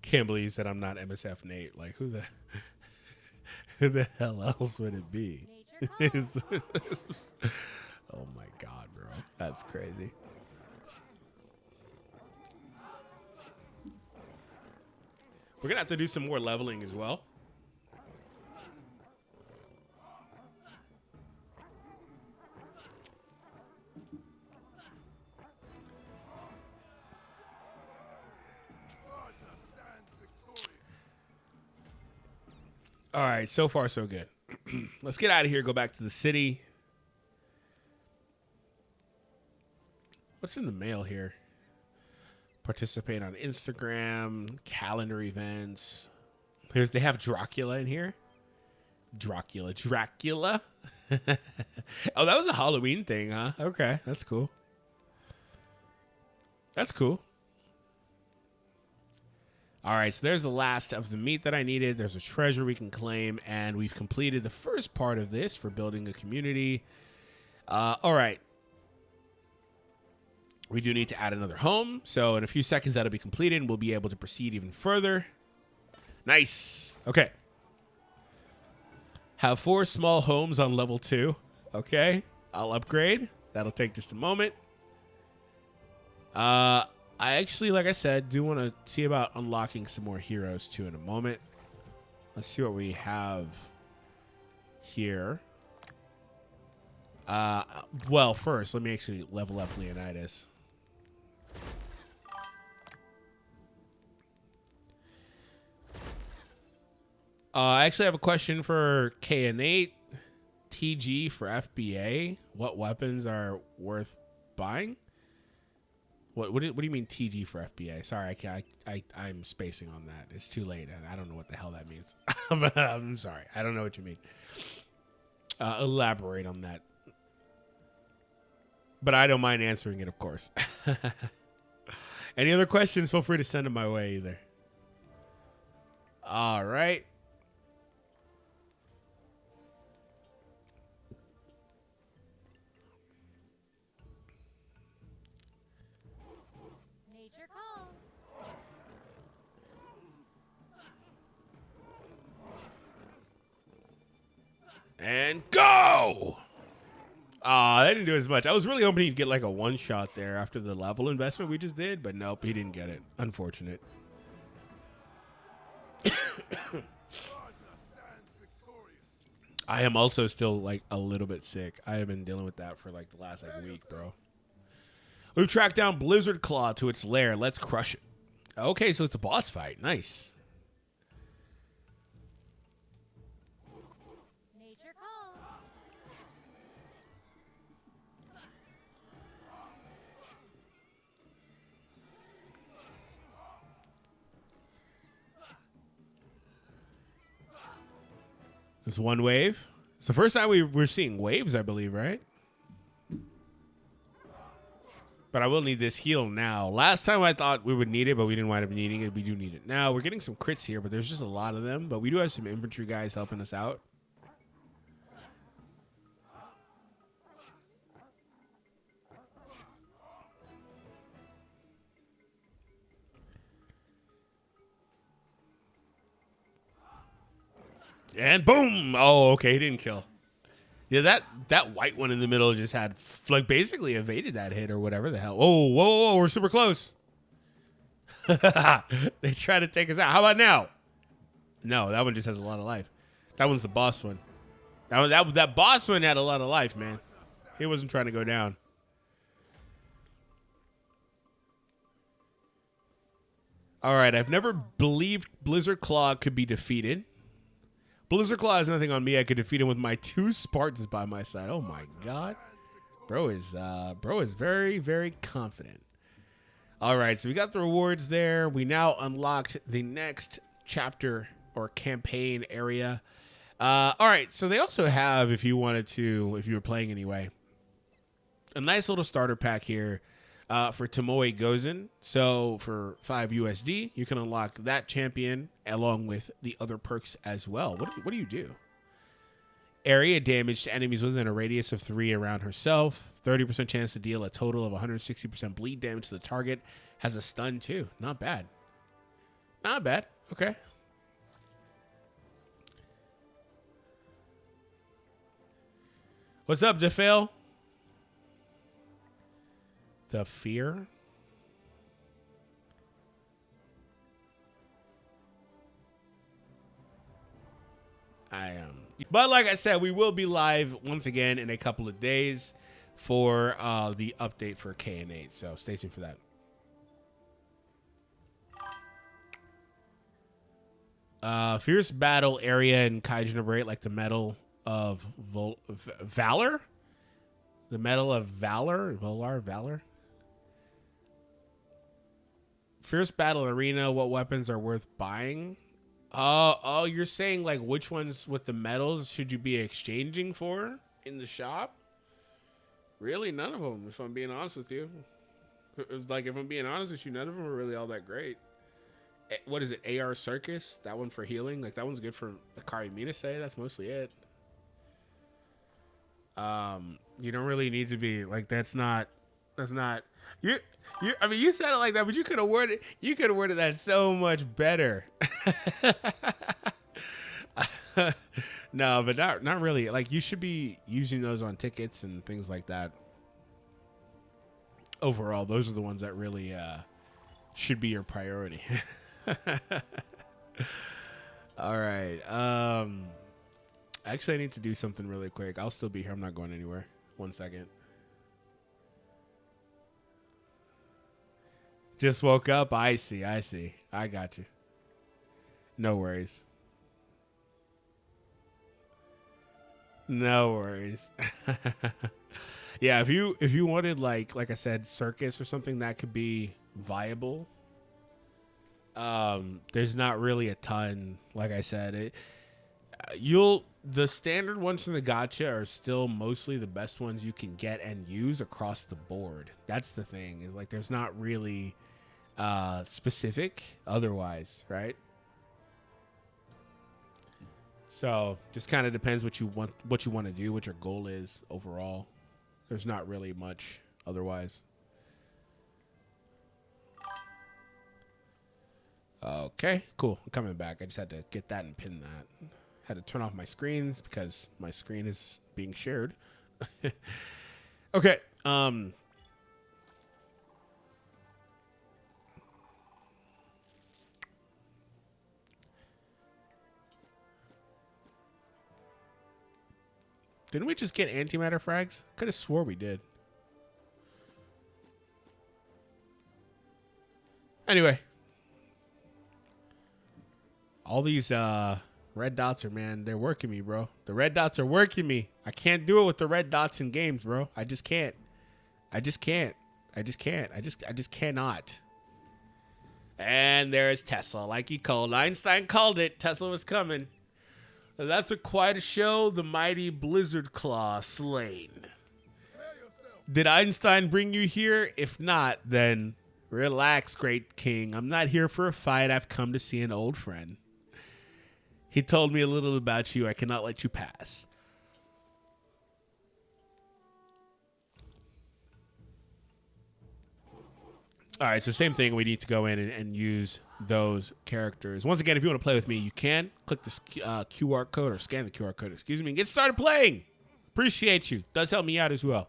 Can't believe that I'm not MSF Nate. Like, who the hell else would it be? Nature calls. Oh my god, bro. That's crazy. We're gonna have to do some more leveling as well. All right, so far so good. Let's get out of here, go back to the city. What's in the mail here? Participate on Instagram, calendar events. They have Dracula in here. Dracula. Oh, that was a Halloween thing, huh? Okay, that's cool. That's cool. All right, so there's the last of the meat that I needed. There's a treasure we can claim, and we've completed the first part of this for building a community. All right. We do need to add another home. So in a few seconds that'll be completed and we'll be able to proceed even further. Nice. Okay. Have 4 small homes on level 2. Okay. I'll upgrade. That'll take just a moment. I actually, like I said, do want to see about unlocking some more heroes too in a moment. Let's see what we have here. Well, first, let me actually level up Leonidas. I actually have a question for K&8. TG for FBA. What weapons are worth buying? What do you mean TG for FBA? Sorry, I'm spacing on that. It's too late, and I don't know what the hell that means. I'm sorry. I don't know what you mean. Elaborate on that. But I don't mind answering it, of course. Any other questions? Feel free to send them my way either. All right. Nature calls. And go! That didn't do as much. I was really hoping he'd get like a one-shot there after the level investment we just did, but nope, he didn't get it. Unfortunate. I am also still like a little bit sick. I have been dealing with that for like the last like week, bro. We've tracked down Blizzard Claw to its lair. Let's crush it. Okay, so it's a boss fight. Nice. Nature calls. It's one wave. It's the first time we're seeing waves, I believe, right? But I will need this heal now. Last time I thought we would need it, but we didn't wind up needing it. We do need it now. We're getting some crits here, but there's just a lot of them. But we do have some infantry guys helping us out. And boom! Oh, okay, he didn't kill. Yeah, that white one in the middle just had like basically evaded that hit or whatever the hell. Oh, whoa, we're super close. They try to take us out. How about now? No, that one just has a lot of life. That one's the boss one. That boss one had a lot of life, man. He wasn't trying to go down. All right, I've never believed Blizzard Claw could be defeated. Blizzard Claw has nothing on me. I could defeat him with my 2 Spartans by my side. Oh my god. Bro is very, very confident. All right, so we got the rewards there. We now unlocked the next chapter or campaign area. All right, so they also have, if you wanted to, if you were playing anyway, a nice little starter pack here for Tomoe Gozen. So for 5 USD, you can unlock that champion along with the other perks as well. What do you do? Area damage to enemies within a radius of 3 around herself. 30% chance to deal a total of 160% bleed damage to the target. Has a stun too. Not bad. Not bad. Okay. What's up, DeFail? The fear? I am. But like I said, we will be live once again in a couple of days for the update for K&8. So stay tuned for that. Fierce battle area in Kaiju number 8, like the Medal of Valor? The Medal of Valor? Valor? Fierce battle arena, what weapons are worth buying? Oh, you're saying like which ones with the medals should you be exchanging for in the shop? Really, none of them, if I'm being honest with you. Like, if I'm being honest with you, none of them are really all that great. What is it, AR Circus? That one for healing? Like, that one's good for Akari Minase. That's mostly it. You don't really need to be, like, that's not That's not you. I mean, you said it like that, but you could have worded. You could have worded that so much better. No, but not really. Like, you should be using those on tickets and things like that. Overall, those are the ones that really should be your priority. All right. Actually, I need to do something really quick. I'll still be here. I'm not going anywhere. 1 second. Just woke up. I see. I got you. No worries. No worries. Yeah, if you wanted like I said, circus or something that could be viable. There's not really a ton. Like I said, the standard ones from the gacha are still mostly the best ones you can get and use across the board. That's the thing, is like there's not really specific otherwise, right? So just kind of depends what you want to do, what your goal is overall. There's not really much otherwise. Okay, cool. I'm coming back. I just had to get that and pin that. Had to turn off my screens because my screen is being shared. Okay. Didn't we just get antimatter frags? Could have swore we did. Anyway. All these red dots are, man, they're working me, bro. The red dots are working me. I can't do it with the red dots in games, bro. I just can't. I just cannot. And there's Tesla. Like he called. Einstein called it. Tesla was coming. That's quite a show. The mighty Blizzard Claw slain. Did Einstein bring you here? If not, then relax, great king. I'm not here for a fight. I've come to see an old friend. He told me a little about you. I cannot let you pass. All right, so same thing. We need to go in and use those characters. Once again, if you want to play with me, you can. Click the QR code or scan the QR code, excuse me, and get started playing. Appreciate you. Does help me out as well.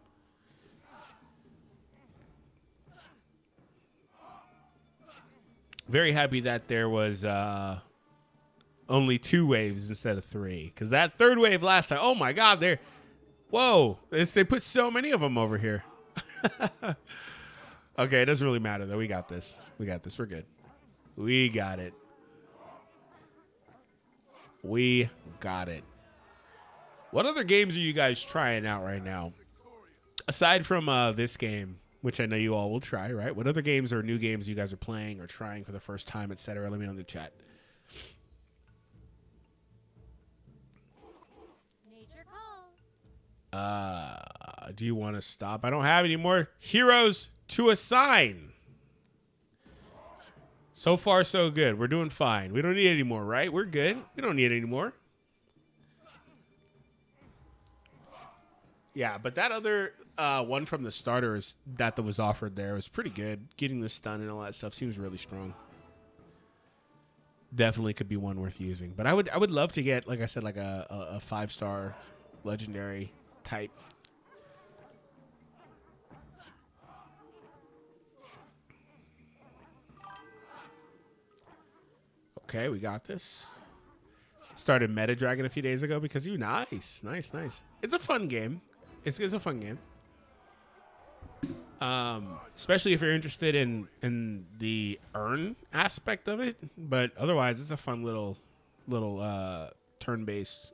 Very happy that there was only 2 waves instead of 3. Because that third wave last time, oh my God, whoa, they put so many of them over here. Okay, it doesn't really matter, though. We got this. We're good. We got it. What other games are you guys trying out right now? Aside from this game, which I know you all will try, right? What other games or new games you guys are playing or trying for the first time, etc.? Let me know in the chat. Nature calls. Do you want to stop? I don't have any more heroes to assign. So far, so good. We're doing fine. We don't need any more, right? We're good. We don't need any more. Yeah, but that other one from the starters that was offered there was pretty good. Getting the stun and all that stuff seems really strong. Definitely could be one worth using. But I would love to get, like I said, like a 5-star legendary type. Okay, we got this. Started Meta Dragon a few days ago because you nice. It's a fun game. It's a fun game. Especially if you're interested in the earn aspect of it, but otherwise it's a fun little turn-based,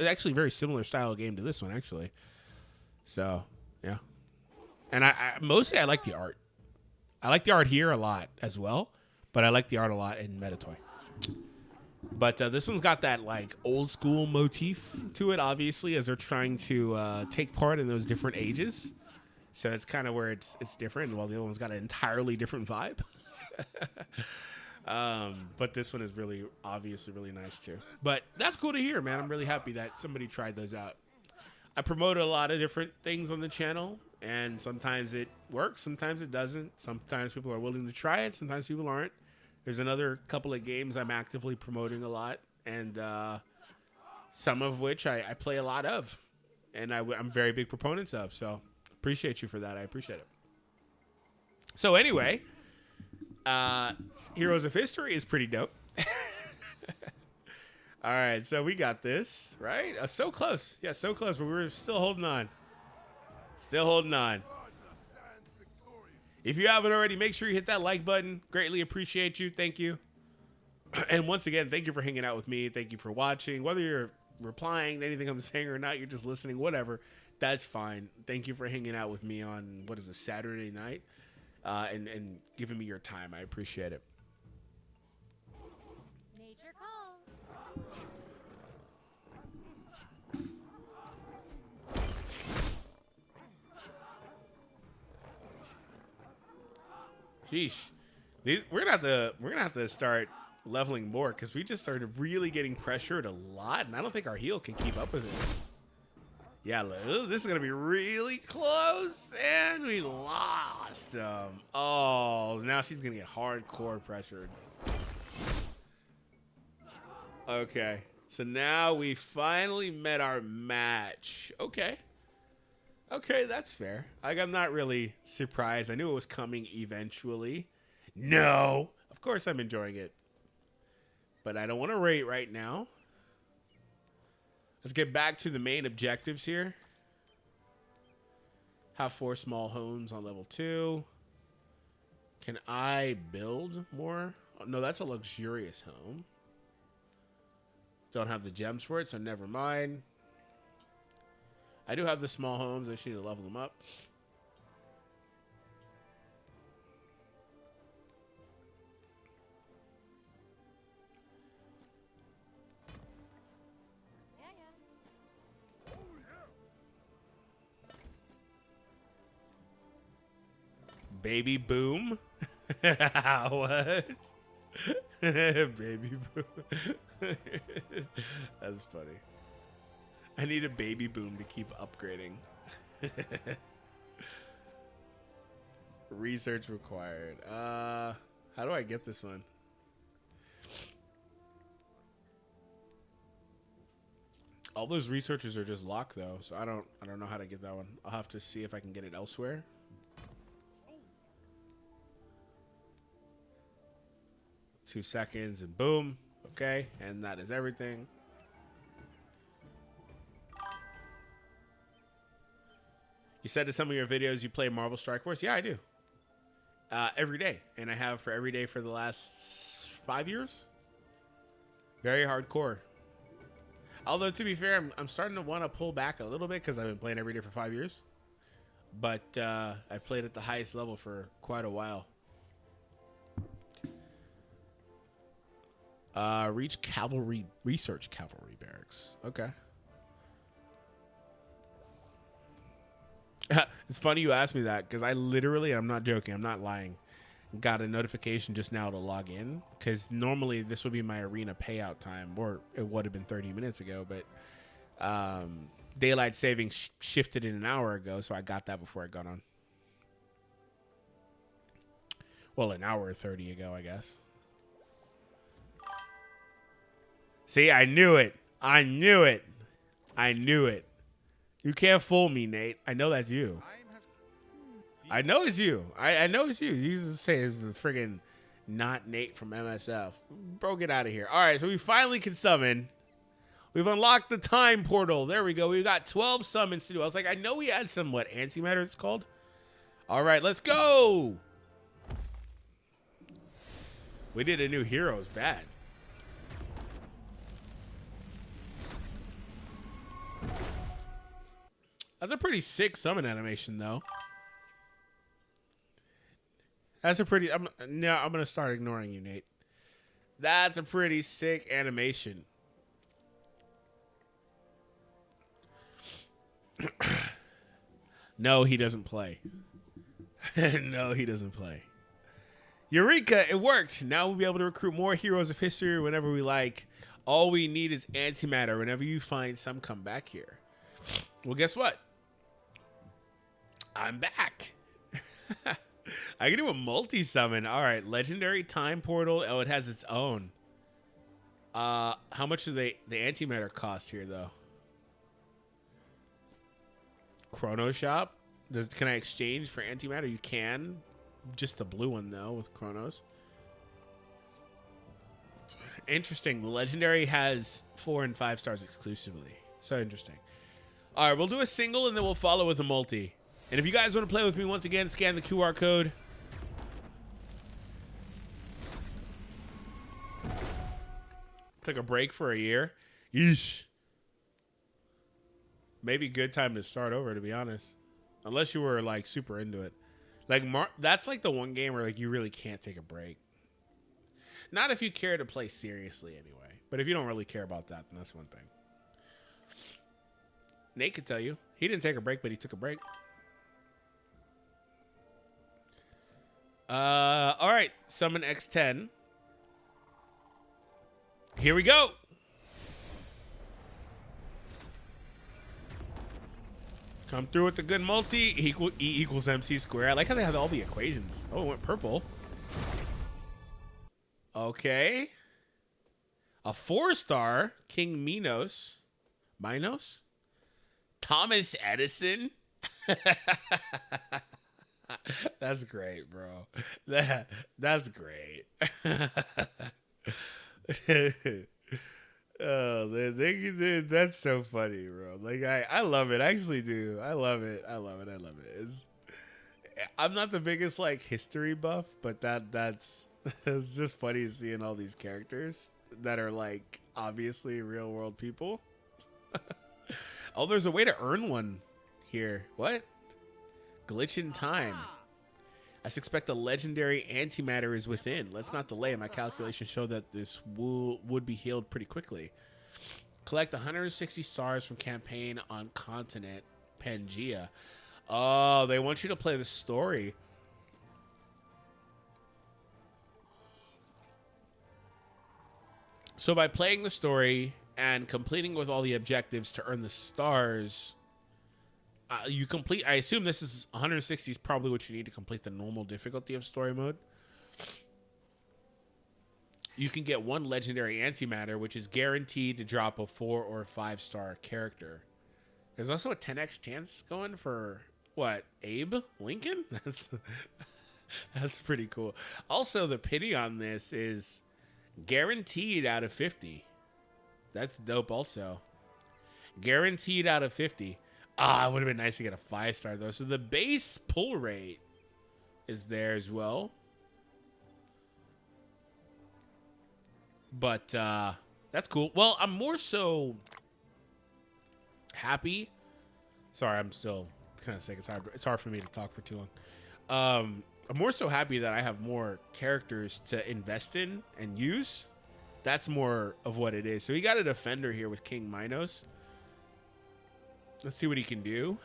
actually very similar style game to this one actually. So yeah, and I mostly I like the art. I like the art here a lot as well, but I like the art a lot in Metatoy. But this one's got that like old school motif to it, obviously, as they're trying to take part in those different ages. So it's kind of where it's different, while the other one's got an entirely different vibe. But this one is really, obviously, really nice too. But that's cool to hear, man. I'm really happy that somebody tried those out. I promoted a lot of different things on the channel. And sometimes it works, sometimes it doesn't. Sometimes people are willing to try it, sometimes people aren't. There's another couple of games I'm actively promoting a lot, and some of which I play a lot of, and I'm very big proponents of. So appreciate you for that. I appreciate it. So anyway, Heroes of History is pretty dope. All right, so we got this, right? So close. Yeah, so close, but we're still holding on. Still holding on. If you haven't already, make sure you hit that like button. Greatly appreciate you. Thank you. And once again, thank you for hanging out with me. Thank you for watching. Whether you're replying to anything I'm saying or not, you're just listening, whatever, that's fine. Thank you for hanging out with me on, what is it, Saturday night? And giving me your time. I appreciate it. Nature calls. Sheesh. We're gonna have to start leveling more because we just started really getting pressured a lot, and I don't think our heal can keep up with it. Yeah, this is gonna be really close, and we lost. Oh, now she's gonna get hardcore pressured. Okay, so now we finally met our match. Okay, that's fair. I'm not really surprised. I knew it was coming eventually. No, of course I'm enjoying it, but I don't want to rate right now. Let's get back to the main objectives here. Have 4 small homes on level 2. Can I build more? Oh, no, that's a luxurious home. Don't have the gems for it, so never mind. I do have the small homes. I just need to level them up. Baby boom. What? Baby boom. That's funny. I need a baby boom to keep upgrading. Research required. How do I get this one? All those researchers are just locked though, so I don't know how to get that one. I'll have to see if I can get it elsewhere. Two seconds and boom. Okay, and that is everything. You said in some of your videos you play Marvel Strike Force. Yeah, I do. Every day, and I have for every day for the last 5 years. Very hardcore. Although to be fair, I'm starting to want to pull back a little bit because I've been playing every day for 5 years. But I played at the highest level for quite a while. Reach cavalry, research cavalry barracks. Okay. It's funny you asked me that because I literally, I'm not joking, I'm not lying, got a notification just now to log in because normally this would be my arena payout time, or it would have been 30 minutes ago, but daylight saving shifted in an hour ago, so I got that before I got on. Well, an hour 30 ago, I guess. See, I knew it. I knew it. I knew it. You can't fool me, Nate. I know that's you. I know it's you. I know it's you. You just say it's the friggin' not Nate from MSF. Bro, get out of here. All right, so we finally can summon. We've unlocked the time portal. There we go. We got 12 summons to do. I was like, I know we had some, what, antimatter it's called? All right, let's go. We did a new heroes. Bad. That's a pretty sick summon animation, though. That's a pretty... I'm going to start ignoring you, Nate. That's a pretty sick animation. No, he doesn't play. No, he doesn't play. Eureka! It worked! Now we'll be able to recruit more heroes of history whenever we like. All we need is antimatter. Whenever you find some, come back here. Well, guess what? I'm back. I can do a multi-summon. All right, legendary time portal. Oh, it has its own. How much do the antimatter cost here, though? Chrono Shop. Can I exchange for antimatter? You can. Just the blue one, though, with Chronos. Interesting. Legendary has 4 and 5 stars exclusively. So interesting. All right, we'll do a single, and then we'll follow with a multi. And if you guys want to play with me, once again, scan the QR code. Took a break for a year. Yeesh. Maybe good time to start over, to be honest. Unless you were, like, super into it. Like, that's, like, the one game where, like, you really can't take a break. Not if you care to play seriously, anyway. But if you don't really care about that, then that's one thing. Nate could tell you. He didn't take a break, but he took a break. All right. Summon X10. Here we go. Come through with the good multi. E equals MC square. I like how they have all the equations. Oh, it went purple. Okay. A 4-star. King Minos. Minos? Thomas Edison? That's great, bro. That's great. Oh, that's so funny, bro. Like I love it. I actually do. I love it. I love it. I love it. I'm not the biggest like history buff, but that's it's just funny seeing all these characters that are like obviously real world people. Oh, there's a way to earn one here. What? Glitch in time. I suspect the legendary antimatter is within. Let's not delay. My calculations show that this would be healed pretty quickly. Collect 160 stars from campaign on continent Pangea. Oh, they want you to play the story. So by playing the story and completing with all the objectives to earn the stars... you complete. I assume this is 160 is probably what you need to complete the normal difficulty of story mode. You can get one legendary antimatter, which is guaranteed to drop a 4 or 5-star character. There's also a 10x chance going for what? Abe Lincoln? That's pretty cool. Also, the pity on this is guaranteed out of 50. That's dope. Also, guaranteed out of 50. Ah, it would have been nice to get a 5-star, though. So the base pull rate is there as well. But that's cool. Well, I'm more so happy. Sorry, I'm still kind of sick. It's hard for me to talk for too long. I'm more so happy that I have more characters to invest in and use. That's more of what it is. So he got a defender here with King Minos. Let's see what he can do.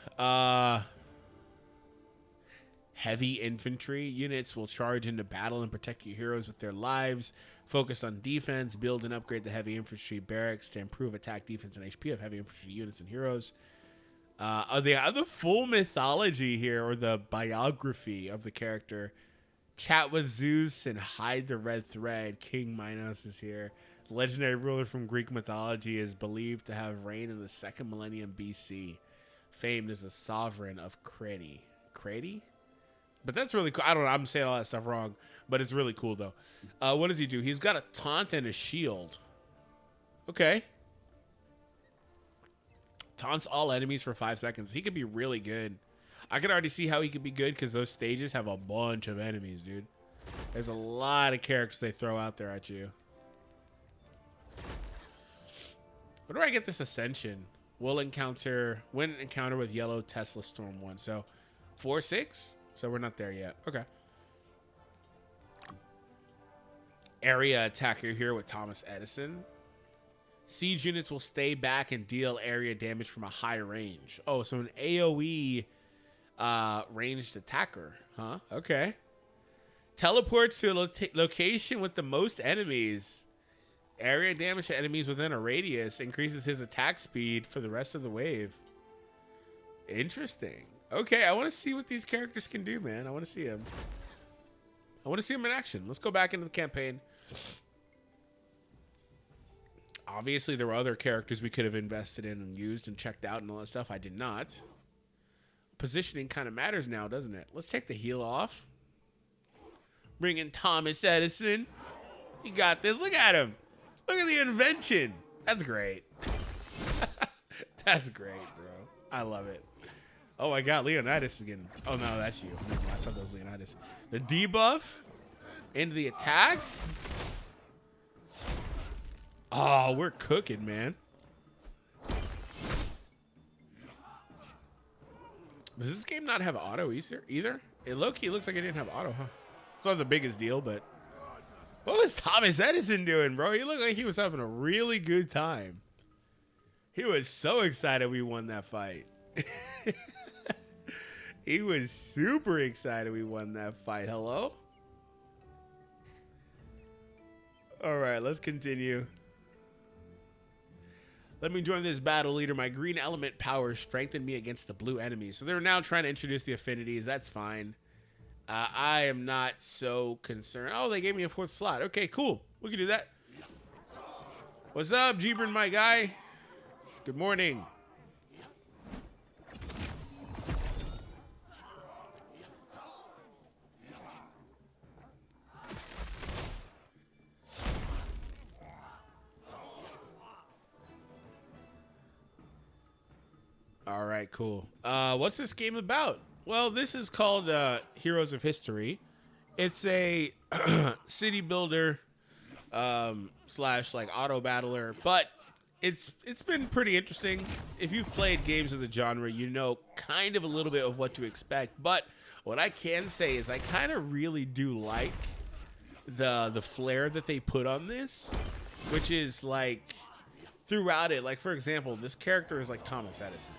Heavy infantry units will charge into battle and protect your heroes with their lives. Focus on defense. Build and upgrade the heavy infantry barracks to improve attack, defense, and HP of heavy infantry units and heroes. They have the full mythology here, or the biography of the character. Chat with Zeus and hide the red thread. King Minos is here. Legendary ruler from Greek mythology is believed to have reigned in the 2nd millennium BC. Famed as the sovereign of Crete. Crete? But that's really cool. I don't know. I'm saying all that stuff wrong, but it's really cool, though. What does he do? He's got a taunt and a shield. Okay. Taunts all enemies for 5 seconds. He could be really good. I can already see how he could be good because those stages have a bunch of enemies, dude. There's a lot of characters they throw out there at you. Where do I get this ascension? Win encounter with yellow Tesla Storm 1. So 4-6? So we're not there yet. Okay. Area attacker here with Thomas Edison. Siege units will stay back and deal area damage from a high range. Oh, so an AoE ranged attacker. Huh? Okay. Teleports to a location with the most enemies. Area damage to enemies within a radius increases his attack speed for the rest of the wave. Interesting. Okay, I want to see what these characters can do, man. I want to see them. I want to see them in action. Let's go back into the campaign. Obviously, there were other characters we could have invested in and used and checked out and all that stuff. I did not. Positioning kind of matters now, doesn't it? Let's take the heal off. Bring in Thomas Edison. You got this. Look at him. Look at the invention. That's great. That's great, bro. I love it. Oh my God, Leonidas is getting. Oh no, that's you. I thought that was Leonidas. The debuff into the attacks. Oh, we're cooking, man. Does this game not have auto either? It low-key looks like it didn't have auto, huh? It's not the biggest deal, but what was Thomas Edison doing, bro? He looked like he was having a really good time. He was so excited we won that fight. He was super excited we won that fight. Hello? All right, let's continue. Let me join this battle, leader. My green element power strengthened me against the blue enemies. So they're now trying to introduce the affinities. That's fine. I am not so concerned. Oh, they gave me a 4th slot. Okay, cool. We can do that. What's up, Jeebrin, my guy? Good morning. All right, cool. What's this game about? Well, this is called Heroes of History. It's a city builder slash like auto battler, but it's been pretty interesting. If you've played games of the genre, you know kind of a little bit of what to expect. But what I can say is I kind of really do like the flair that they put on this, which is like throughout it. Like for example, this character is like Thomas Edison.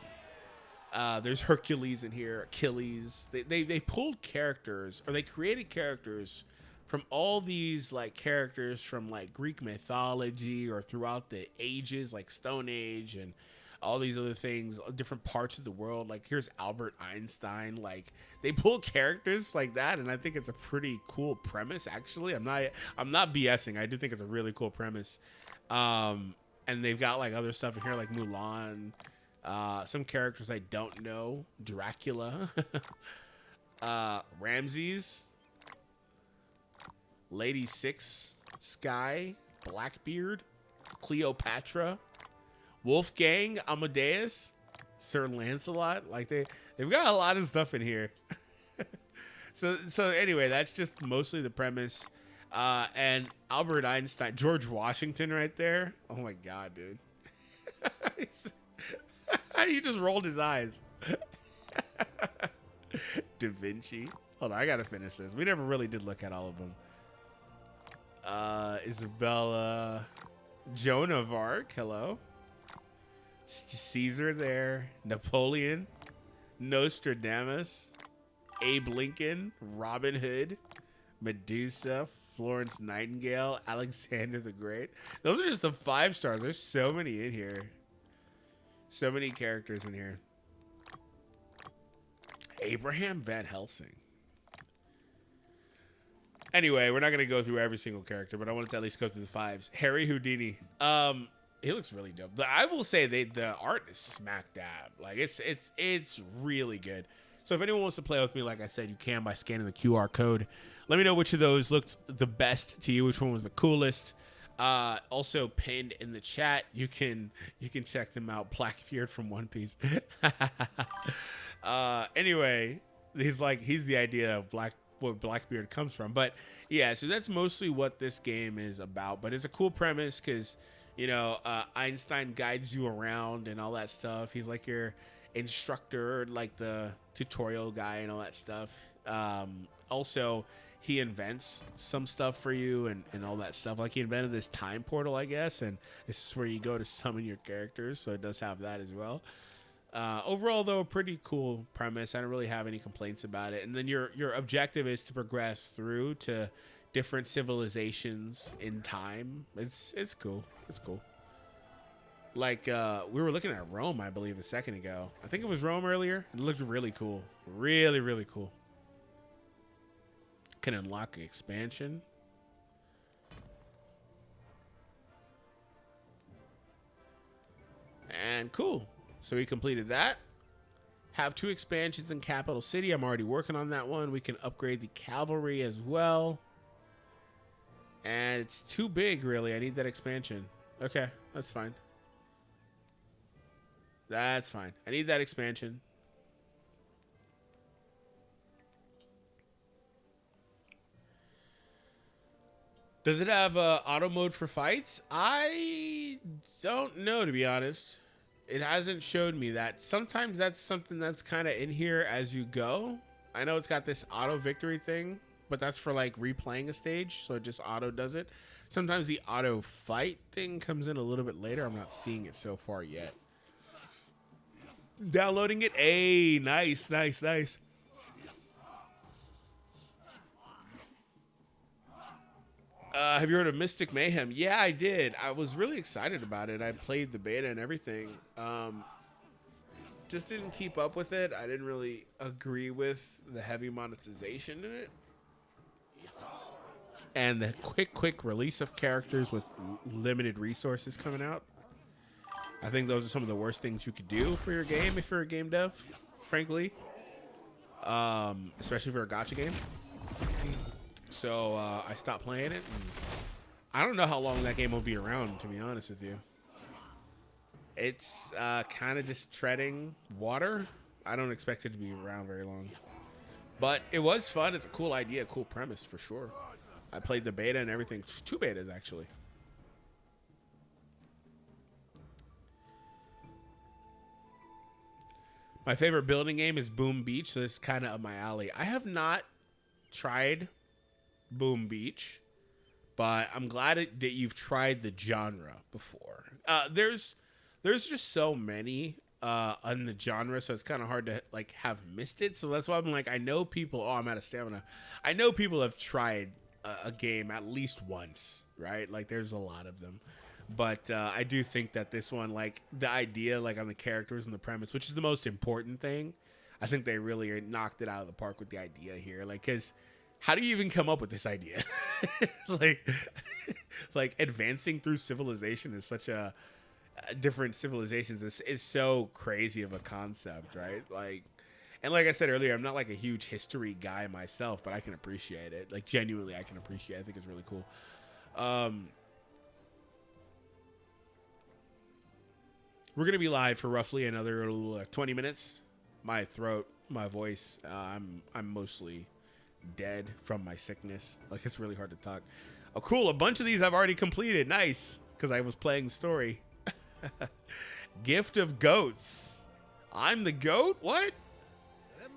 There's Hercules in here, Achilles. They pulled characters, or they created characters from all these like characters from like Greek mythology or throughout the ages, like Stone Age and all these other things, different parts of the world. Like here's Albert Einstein. Like they pull characters like that, and I think it's a pretty cool premise. Actually, I'm not BSing. I do think it's a really cool premise. And they've got like other stuff in here, like Mulan. Some characters I don't know. Dracula. Ramses. Lady Six. Sky. Blackbeard. Cleopatra. Wolfgang. Amadeus. Sir Lancelot. Like they've got a lot of stuff in here. So anyway, that's just mostly the premise. And Albert Einstein. George Washington right there. Oh my God, dude. He just rolled his eyes. Da Vinci. Hold on, I gotta finish this. We never really did look at all of them. Isabella. Joan of Arc. Hello. Caesar there. Napoleon. Nostradamus. Abe Lincoln. Robin Hood. Medusa. Florence Nightingale. Alexander the Great. Those are just the 5 stars. There's so many in here. So many characters in here. Abraham Van Helsing. Anyway, we're not going to go through every single character, but I wanted to at least go through the 5s. Harry Houdini. He looks really dope. I will say the art is smack dab. Like it's really good. So if anyone wants to play with me, like I said, you can by scanning the QR code. Let me know which of those looked the best to you, which one was the coolest. Also pinned in the chat, you can check them out. Blackbeard from One Piece. Anyway, he's the idea of where Blackbeard comes from. But yeah, so that's mostly what this game is about. But it's a cool premise because Einstein guides you around and all that stuff. He's like your instructor, like the tutorial guy and all that stuff. Also, he invents some stuff for you and all that stuff. Like he invented this time portal, I guess, and this is where you go to summon your characters. So it does have that as well. Overall, though, a pretty cool premise. I don't really have any complaints about it. And then your objective is to progress through to different civilizations in time. It's cool. It's cool. Like, we were looking at Rome, I believe, a second ago. I think it was Rome earlier. It looked really cool. Really, really cool. Can unlock expansion. And cool. So we completed that. Have 2 expansions in Capital City. I'm already working on that one. We can upgrade the cavalry as well. And it's too big, really. I need that expansion. Okay, that's fine. That's fine. I need that expansion. Does it have auto mode for fights? I don't know, to be honest. It hasn't showed me that. Sometimes that's something that's kind of in here as you go. I know it's got this auto victory thing, but that's for like replaying a stage, so it just auto does it. Sometimes the auto fight thing comes in a little bit later. I'm not seeing it so far yet. Downloading it. Hey, nice, nice, nice. Have you heard of Mystic Mayhem? Yeah, I did. I was really excited about it. I played the beta and everything. Just didn't keep up with it. I didn't really agree with the heavy monetization in it. And the quick release of characters with limited resources coming out. I think those are some of the worst things you could do for your game if you're a game dev, frankly. Especially for a gacha game. So I stopped playing it. And I don't know how long that game will be around, to be honest with you. It's kind of just treading water. I don't expect it to be around very long. But it was fun. It's a cool idea, cool premise for sure. I played the beta and everything. 2 betas, actually. My favorite building game is Boom Beach, so this is kind of up my alley. I have not tried Boom Beach, but I'm glad that you've tried the genre before. There's just so many on the genre, so it's kind of hard to like have missed it. So that's why I'm like, I know people. Oh, I'm out of stamina. I know people have tried a game at least once, right? Like there's a lot of them. But I do think that this one, like the idea, like on the characters and the premise, which is the most important thing, I think they really knocked it out of the park with the idea here. Like, because how do you even come up with this idea? like advancing through civilization is such a different civilizations is so crazy of a concept, right? Like, and like I said earlier, I'm not like a huge history guy myself, but I can appreciate it. Like genuinely, I can appreciate it. I think it's really cool. We're going to be live for roughly another 20 minutes. My throat, my voice, I'm mostly dead from my sickness. Like, it's really hard to talk. Oh, cool. A bunch of these I've already completed. Nice. Because I was playing story. Gift of Goats. I'm the goat? What?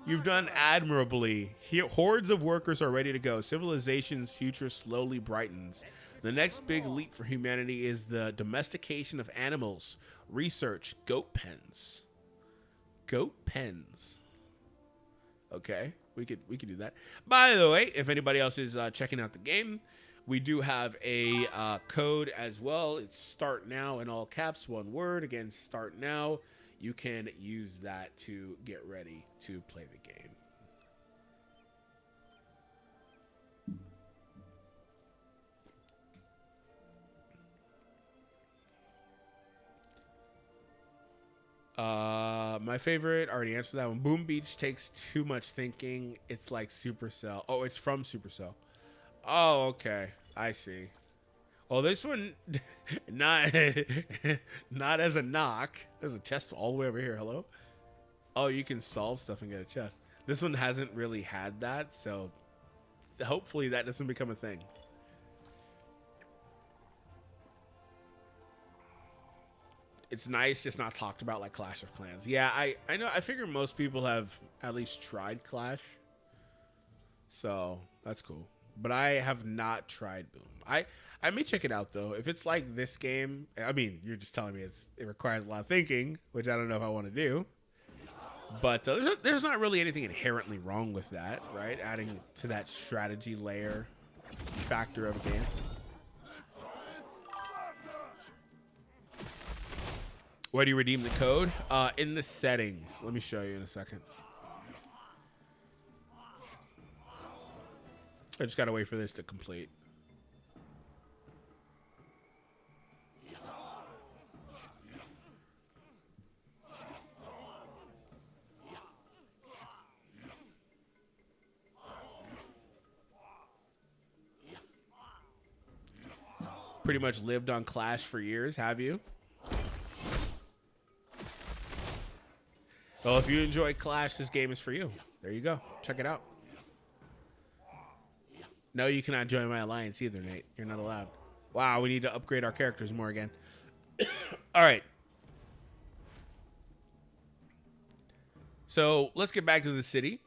You've done admirably. Hordes of workers are ready to go. Civilization's future slowly brightens. The next big leap for humanity is the domestication of animals. Research goat pens. Goat pens. Okay, we could do that. By the way, if anybody else is checking out the game, we do have a code as well. It's start now in all caps, one word. Again, start now. You can use that to get ready to play the game. My favorite, already answered that one. Boom Beach takes too much thinking. It's like Supercell. Oh, it's from Supercell. Oh, okay. I see. Well, this one, not as a knock. There's a chest all the way over here. Hello? Oh, you can solve stuff and get a chest. This one hasn't really had that, so hopefully that doesn't become a thing. It's nice, just not talked about like Clash of Clans. Yeah, I know. I figure most people have at least tried Clash, so that's cool. But I have not tried Boom. I may check it out though. If it's like this game, I mean, you're just telling me it requires a lot of thinking, which I don't know if I want to do. But there's not really anything inherently wrong with that, right? Adding to that strategy layer factor of a game. Where do you redeem the code? In the settings. Let me show you in a second. I just gotta wait for this to complete. Pretty much lived on Clash for years, have you? Well, if you enjoy Clash, this game is for you. There you go. Check it out. No, you cannot join my alliance either, Nate. You're not allowed. Wow, we need to upgrade our characters more again. All right. So let's get back to the city.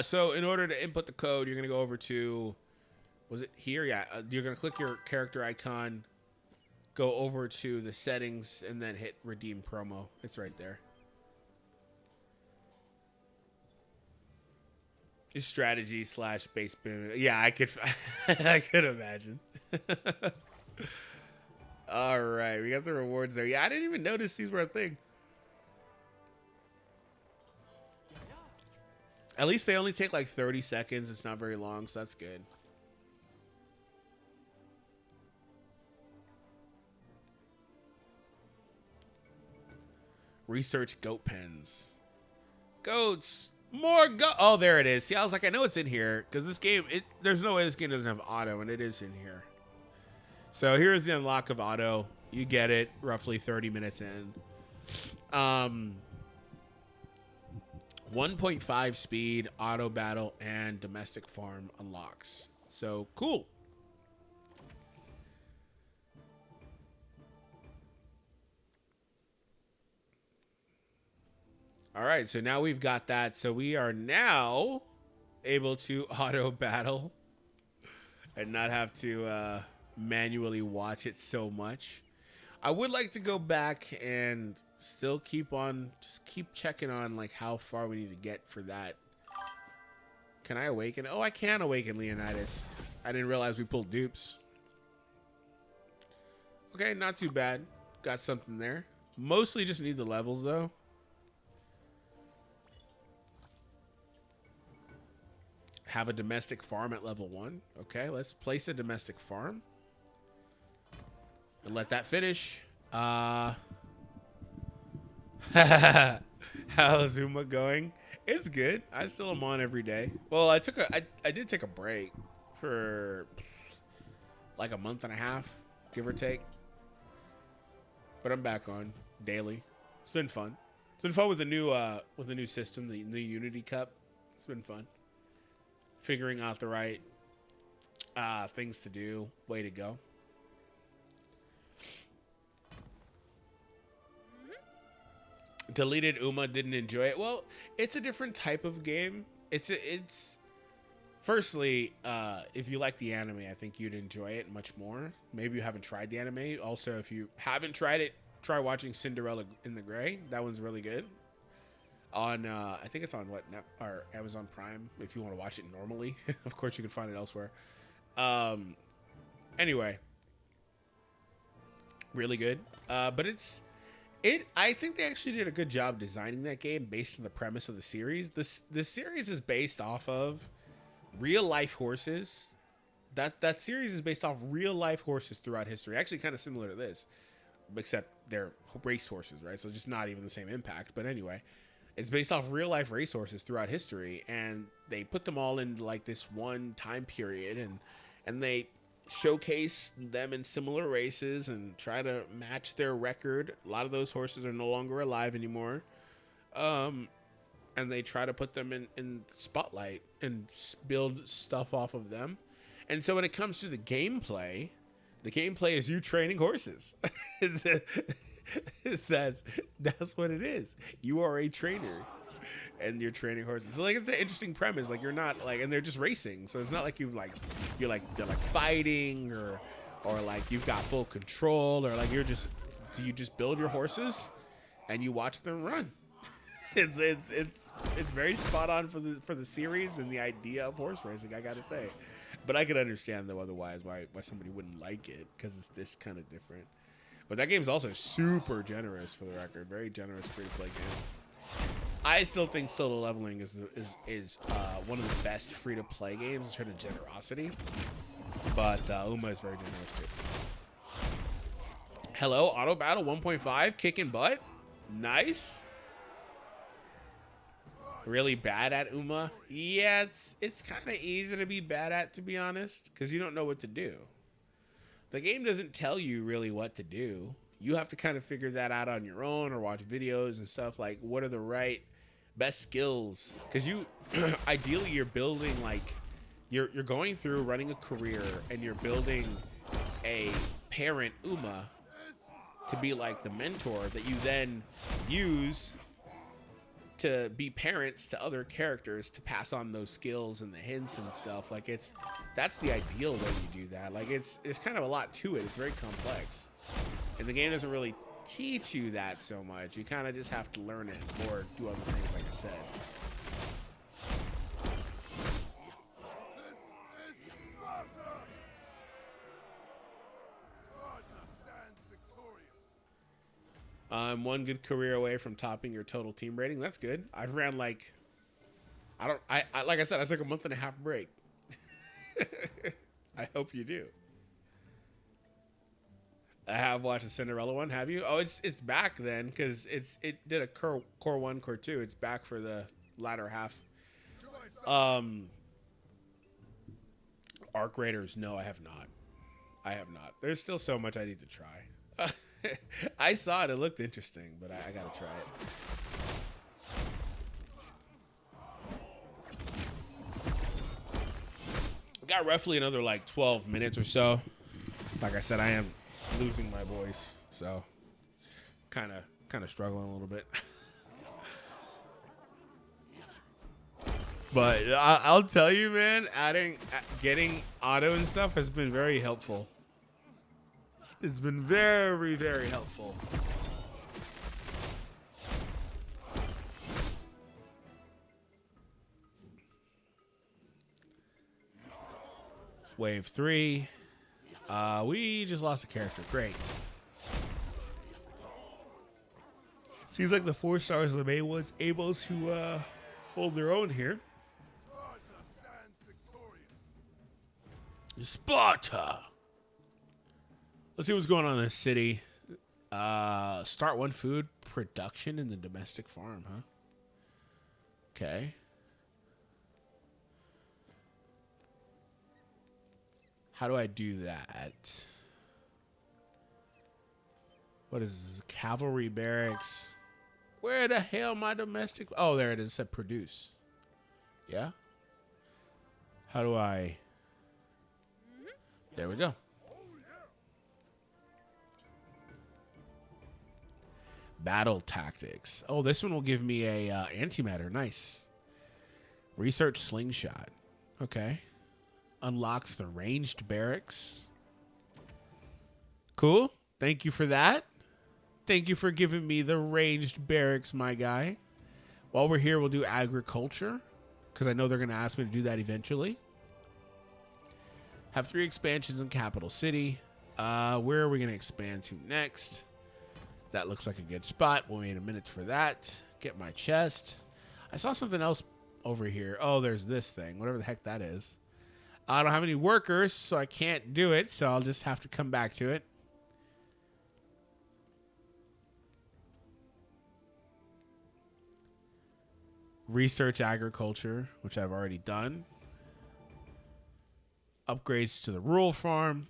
So in order to input the code, you're going to go over to... Was it here? Yeah. You're going to click your character icon, go over to the settings, and then hit redeem promo. It's right there. Strategy / base boom. Yeah, I could I could imagine. All right, we got the rewards there. Yeah, I didn't even notice these were a thing. At least they only take like 30 seconds. It's not very long, so that's good. Research goat pens. Goats. More goat. Oh, there it is. See, I was like, I know it's in here because this game, there's no way this game doesn't have auto, and it is in here. So here's the unlock of auto. You get it roughly 30 minutes in. 1.5 speed, auto battle, and domestic farm unlocks. So cool. All right, so now we've got that. So we are now able to auto battle and not have to manually watch it so much. I would like to go back and still keep checking on like how far we need to get for that. Can I awaken? Oh, I can awaken Leonidas. I didn't realize we pulled dupes. Okay, not too bad. Got something there. Mostly just need the levels though. Have a domestic farm at level 1. Okay, let's place a domestic farm. And let that finish. How's Zuma going? It's good. I still am on every day. Well, I did take a break for like a month and a half, give or take. But I'm back on daily. It's been fun. It's been fun with the new system, the new Unity Cup. It's been fun. Figuring out the right things to do. Way to go. Deleted Uma, didn't enjoy it. Well, it's a different type of game. It's firstly, if you like the anime, I think you'd enjoy it much more. Maybe you haven't tried the anime. Also, if you haven't tried it, try watching Cinderella in the Gray. That one's really good. On I think it's on or Amazon Prime if you want to watch it normally. Of course you can find it elsewhere. Anyway, really good. But I think they actually did a good job designing that game based on the premise of the series. This series is based off of real life horses. That series is based off real life horses throughout history. Actually kind of similar to this, except they're race horses, right? So it's just not even the same impact. But anyway, it's based off real life racehorses throughout history, and they put them all in like this one time period, and they showcase them in similar races and try to match their record. A lot of those horses are no longer alive anymore, and they try to put them in spotlight and build stuff off of them. And so when it comes to the gameplay is you training horses. That's what it is. You are a trainer and you're training horses. So like, it's an interesting premise. Like, you're not like, and they're just racing. So it's not like they're like fighting or like you've got full control, or like you just build your horses and you watch them run. It's very spot on for the series and the idea of horse racing, I gotta say. But I could understand though otherwise why somebody wouldn't like it, because it's this kind of different. But that game's also super generous, for the record. Very generous free-to-play game. I still think solo leveling is one of the best free-to-play games in terms of generosity. But Uma is very generous too. Hello, Auto Battle 1.5, kicking butt. Nice. Really bad at Uma? Yeah, it's kind of easy to be bad at, to be honest, because you don't know what to do. The game doesn't tell you really what to do. You have to kind of figure that out on your own or watch videos and stuff, like what are the right best skills. Because you, ideally, you're building, like, you're going through running a career and you're building a parent Uma to be like the mentor that you then use to be parents to other characters to pass on those skills and the hints and stuff. Like that's the ideal way you do that. Like it's kind of a lot to it. It's very complex. And the game doesn't really teach you that so much. You kind of just have to learn it or do other things, like I said. I'm one good career away from topping your total team rating. That's good. I've ran like, I like I said, I took a month and a half break. I hope you do. I have watched the Cinderella one. Have you? Oh, it's back then because it did a core 1, core 2. It's back for the latter half. Arc Raiders. No, I have not. I have not. There's still so much I need to try. I saw it. It looked interesting, but I gotta try it. We got roughly another like 12 minutes or so. Like I said, I am losing my voice, so kind of struggling a little bit. But I'll tell you, man, getting auto and stuff has been very helpful. It's been very, very helpful. Wave 3. We just lost a character. Great. Seems like the 4 stars of the main ones able to hold their own here. Sparta. Let's see what's going on in this city. Start one food production in the domestic farm, huh? Okay. How do I do that? What is this? Cavalry barracks. Where the hell my domestic? Oh, there it is. It said produce. Yeah? How do I? There we go. Battle tactics. Oh, this one will give me a antimatter. Nice. Research slingshot. Okay. Unlocks the ranged barracks. Cool. Thank you for that. Thank you for giving me the ranged barracks, my guy. While we're here, we'll do agriculture, because I know they're going to ask me to do that eventually. Have 3 expansions in Capital City. Where are we going to expand to next? That looks like a good spot. We'll wait a minute for that. Get my chest. I saw something else over here. Oh, there's this thing. Whatever the heck that is. I don't have any workers, so I can't do it. So I'll just have to come back to it. Research agriculture, which I've already done. Upgrades to the rural farm.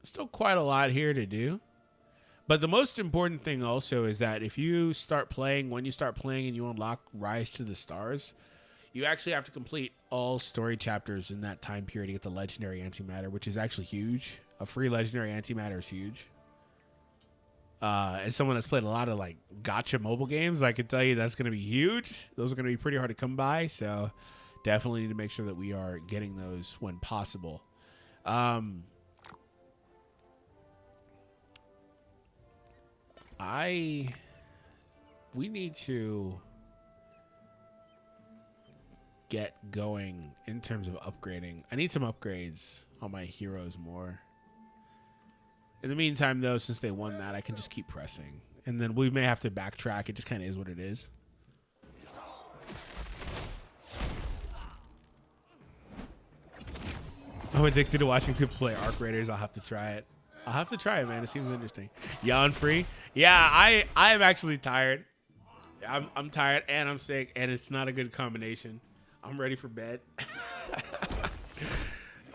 Still quite a lot here to do. But the most important thing also is that if you start playing, when you start playing and you unlock Rise to the Stars, you actually have to complete all story chapters in that time period to get the legendary antimatter, which is actually huge. A free legendary antimatter is huge. As someone that's played a lot of like gacha mobile games, I can tell you that's going to be huge. Those are going to be pretty hard to come by. So definitely need to make sure that we are getting those when possible. We need to get going in terms of upgrading. I need some upgrades on my heroes more. In the meantime, though, since they won that, I can just keep pressing. And then we may have to backtrack. It just kind of is what it is. I'm addicted to watching people play Arc Raiders. I'll have to try it. I'll have to try it, man. It seems interesting. Yawn free? Yeah, I am actually tired. I'm tired and I'm sick, and it's not a good combination. I'm ready for bed.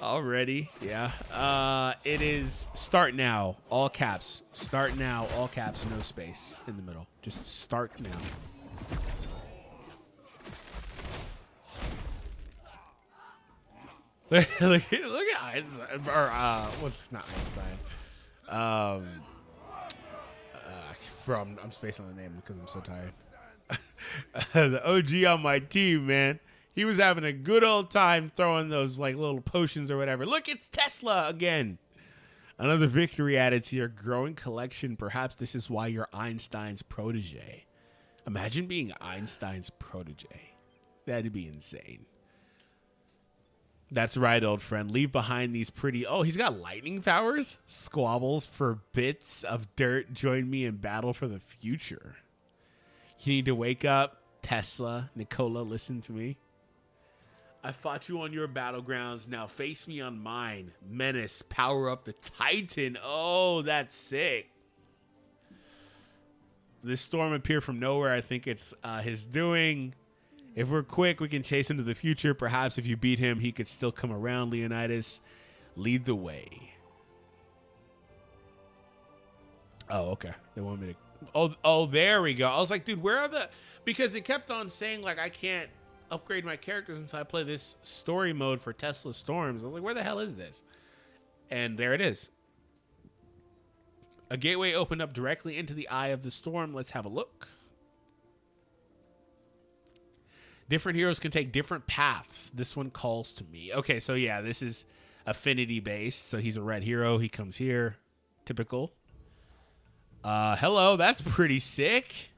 Already, yeah. It is start now, all caps. Start now, all caps, no space in the middle. Just start now. look at Einstein, or what's not Einstein? I'm spacing on the name because I'm so tired. The OG on my team, man. He was having a good old time throwing those like little potions or whatever. Look, it's Tesla again. Another victory added to your growing collection. Perhaps this is why you're Einstein's protege. Imagine being Einstein's protege. That'd be insane. That's right, old friend. Leave behind these pretty... Oh, he's got lightning powers? Squabbles for bits of dirt. Join me in battle for the future. You need to wake up. Tesla, Nicola, listen to me. I fought you on your battlegrounds. Now face me on mine. Menace, power up the Titan. Oh, that's sick. This storm appeared from nowhere. I think it's his doing. If we're quick, we can chase him to the future. Perhaps if you beat him, he could still come around. Leonidas, lead the way. Oh, okay. They want me to... Oh, there we go. I was like, dude, where are the... Because it kept on saying, like, I can't upgrade my characters until I play this story mode for Tesla Storms. I was like, where the hell is this? And there it is. A gateway opened up directly into the eye of the storm. Let's have a look. Different heroes can take different paths. This one calls to me. Okay, so yeah, this is affinity based. So he's a red hero. He comes here. Typical. Hello, that's pretty sick.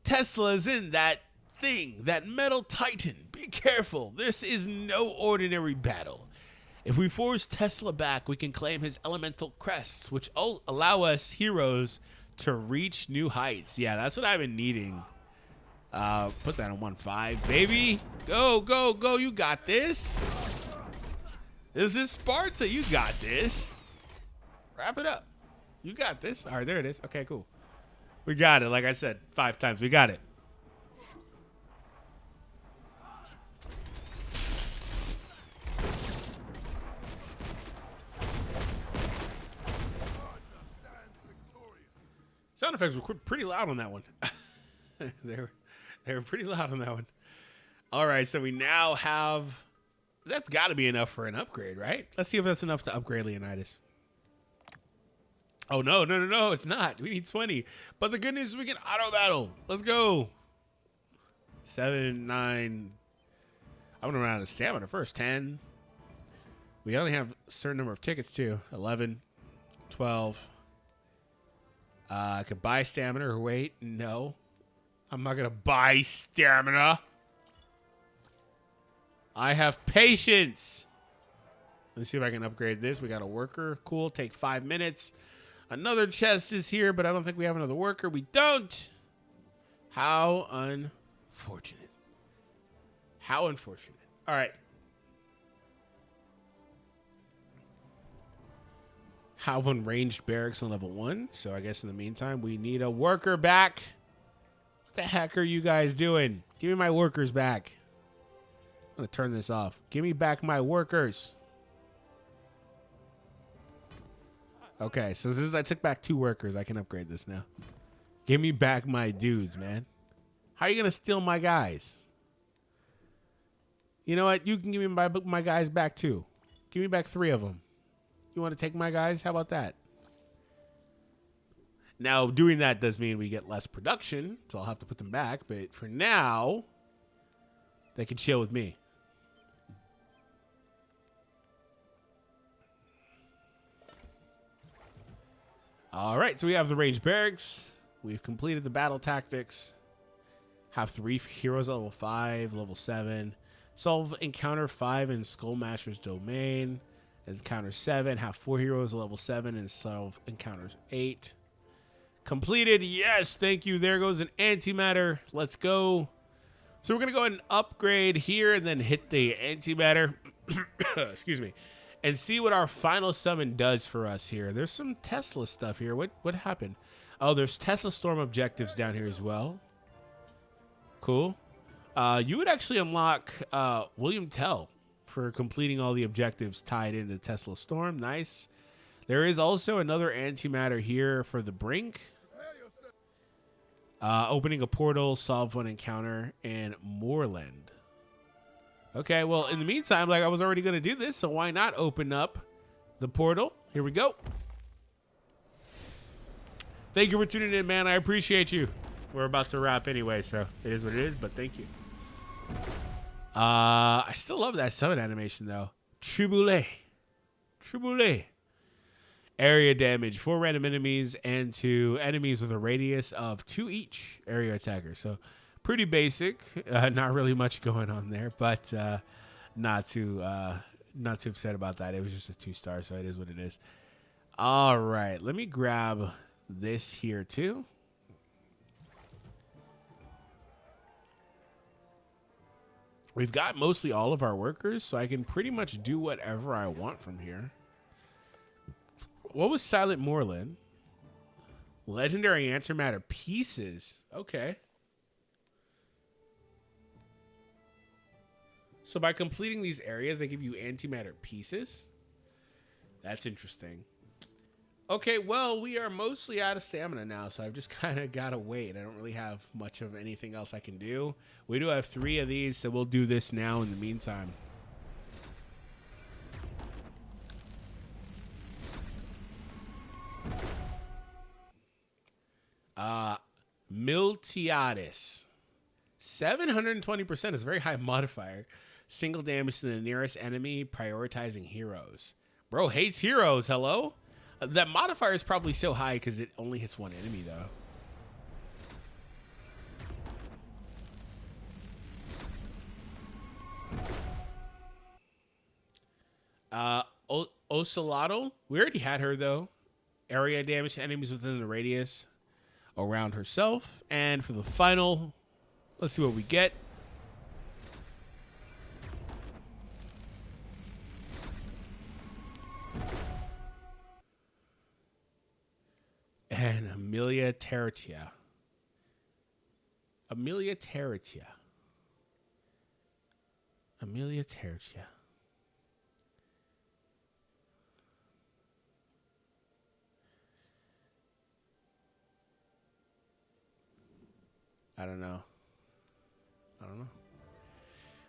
Tesla's in that thing, that metal titan. Be careful. This is no ordinary battle. If we force Tesla back, we can claim his elemental crests, which allow us heroes to reach new heights. Yeah, that's what I've been needing. Put that on 1-5, baby. Go, go, go. You got this. This is Sparta. You got this. Wrap it up. You got this. All right, there it is. Okay, cool. We got it. Like I said, 5 times. We got it. Sound effects were pretty loud on that one. They were pretty loud on that one. All right, so we now have... That's got to be enough for an upgrade, right? Let's see if that's enough to upgrade Leonidas. Oh, no, it's not. We need 20. But the good news is we can auto-battle. Let's go. 7, 9. I'm going to run out of stamina first. 10. We only have a certain number of tickets, too. 11, 12. I could buy stamina or wait. No. I'm not going to buy stamina. I have patience. Let's see if I can upgrade this. We got a worker. Cool. Take 5 minutes. Another chest is here, but I don't think we have another worker. We don't. How unfortunate. How unfortunate. All right. Have unranged barracks on level 1. So I guess in the meantime, we need a worker back. What the heck are you guys doing? Give me my workers back. I'm going to turn this off. Give me back my workers. Okay, so since I took back 2 workers, I can upgrade this now. Give me back my dudes, man. How are you going to steal my guys? You know what? You can give me my guys back too. Give me back 3 of them. You want to take my guys? How about that? Now, doing that does mean we get less production, so I'll have to put them back. But for now, they can chill with me. All right, so we have the ranged barracks. We've completed the battle tactics. Have 3 heroes at level 5, level 7. Solve encounter 5 in Skullmaster's domain. Encounter 7. Have 4 heroes level 7 and solve encounters 8. Completed. Yes, thank you. There goes an antimatter. Let's go. So we're going to go ahead and upgrade here and then hit the antimatter. Excuse me. And see what our final summon does for us here. There's some Tesla stuff here. What happened? Oh, there's Tesla Storm objectives down here as well. Cool. You would actually unlock William Tell for completing all the objectives tied into Tesla Storm. Nice. There is also another antimatter here for the Brink. Opening a portal, solve one encounter, and Moorland. Okay, well, in the meantime, like I was already going to do this, so why not open up the portal? Here we go. Thank you for tuning in, man. I appreciate you. We're about to wrap anyway, so it is what it is, but thank you. I still love that summon animation, though. Triboulet. Triboulet. Area damage. 4 random enemies and 2 enemies with a radius of 2 each area attacker. So pretty basic. Not really much going on there, but not too upset about that. It was just a 2-star, so it is what it is. All right. Let me grab this here, too. We've got mostly all of our workers, so I can pretty much do whatever I want from here. What was Silent Moorland? Legendary antimatter pieces. Okay. So by completing these areas, they give you antimatter pieces. That's interesting. Okay, well, we are mostly out of stamina now, so I've just kind of got to wait. I don't really have much of anything else I can do. We do have 3 of these, so we'll do this now in the meantime. Miltiadis. 720% is a very high modifier. Single damage to the nearest enemy, prioritizing heroes. Bro hates heroes, hello? That modifier is probably so high because it only hits 1 enemy, though. Ocelotl. We already had her, though. Area damage to enemies within the radius around herself. And for the final, let's see what we get. And Amelia Tertia. Amelia Tertia. Amelia Tertia. I don't know.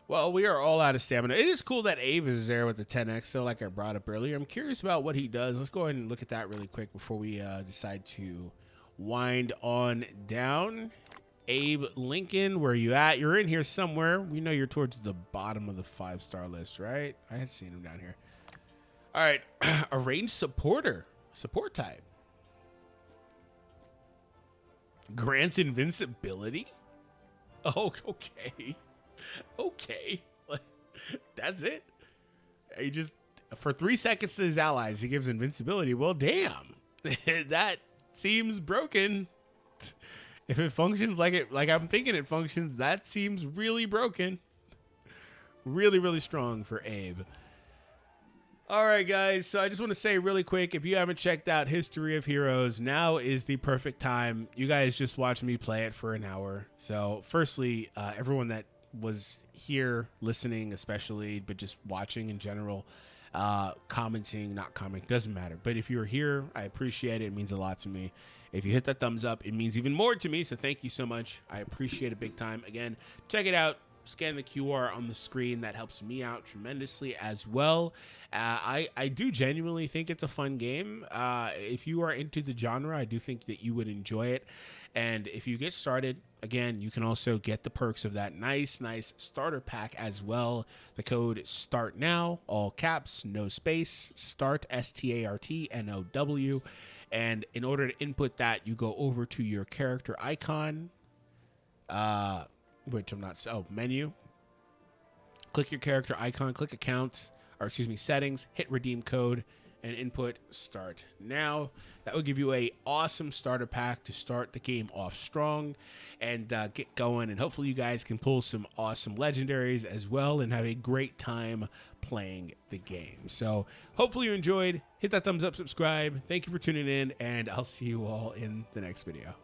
Well, we are all out of stamina. It is cool that Abe is there with the 10x, though, like I brought up earlier. I'm curious about what he does. Let's go ahead and look at that really quick before we decide to wind on down. Abe Lincoln, where are you at? You're in here somewhere. We know you're towards the bottom of the 5-star list, right? I had seen him down here. All right. A ranged supporter. Support type. Grants invincibility? Oh, okay. Okay. That's it. He just, for 3 seconds to his allies, he gives invincibility. Well, damn. That seems broken. If it functions like I'm thinking it functions, that seems really broken. Really, really strong for Abe. All right, guys. So I just want to say really quick, if you haven't checked out History of Heroes, now is the perfect time. You guys just watched me play it for an hour. So firstly, everyone that was here listening, especially, but just watching in general, commenting, not commenting, doesn't matter. But if you're here, I appreciate it. It means a lot to me. If you hit that thumbs up, it means even more to me. So thank you so much. I appreciate it big time. Again, check it out. Scan the QR on the screen. That helps me out tremendously as well. I do genuinely think it's a fun game. If you are into the genre, I do think that you would enjoy it. And if you get started, again, you can also get the perks of that nice starter pack as well. The code START NOW, all caps, no space, START, STARTNOW. And in order to input that, you go over to your character icon, which I'm not, menu. Click your character icon, click account, or excuse me, settings, hit redeem code, and input start now. That will give you a awesome starter pack to start the game off strong and get going. And hopefully you guys can pull some awesome legendaries as well and have a great time playing the game. So hopefully you enjoyed. Hit that thumbs up, subscribe. Thank you for tuning in, and I'll see you all in the next video.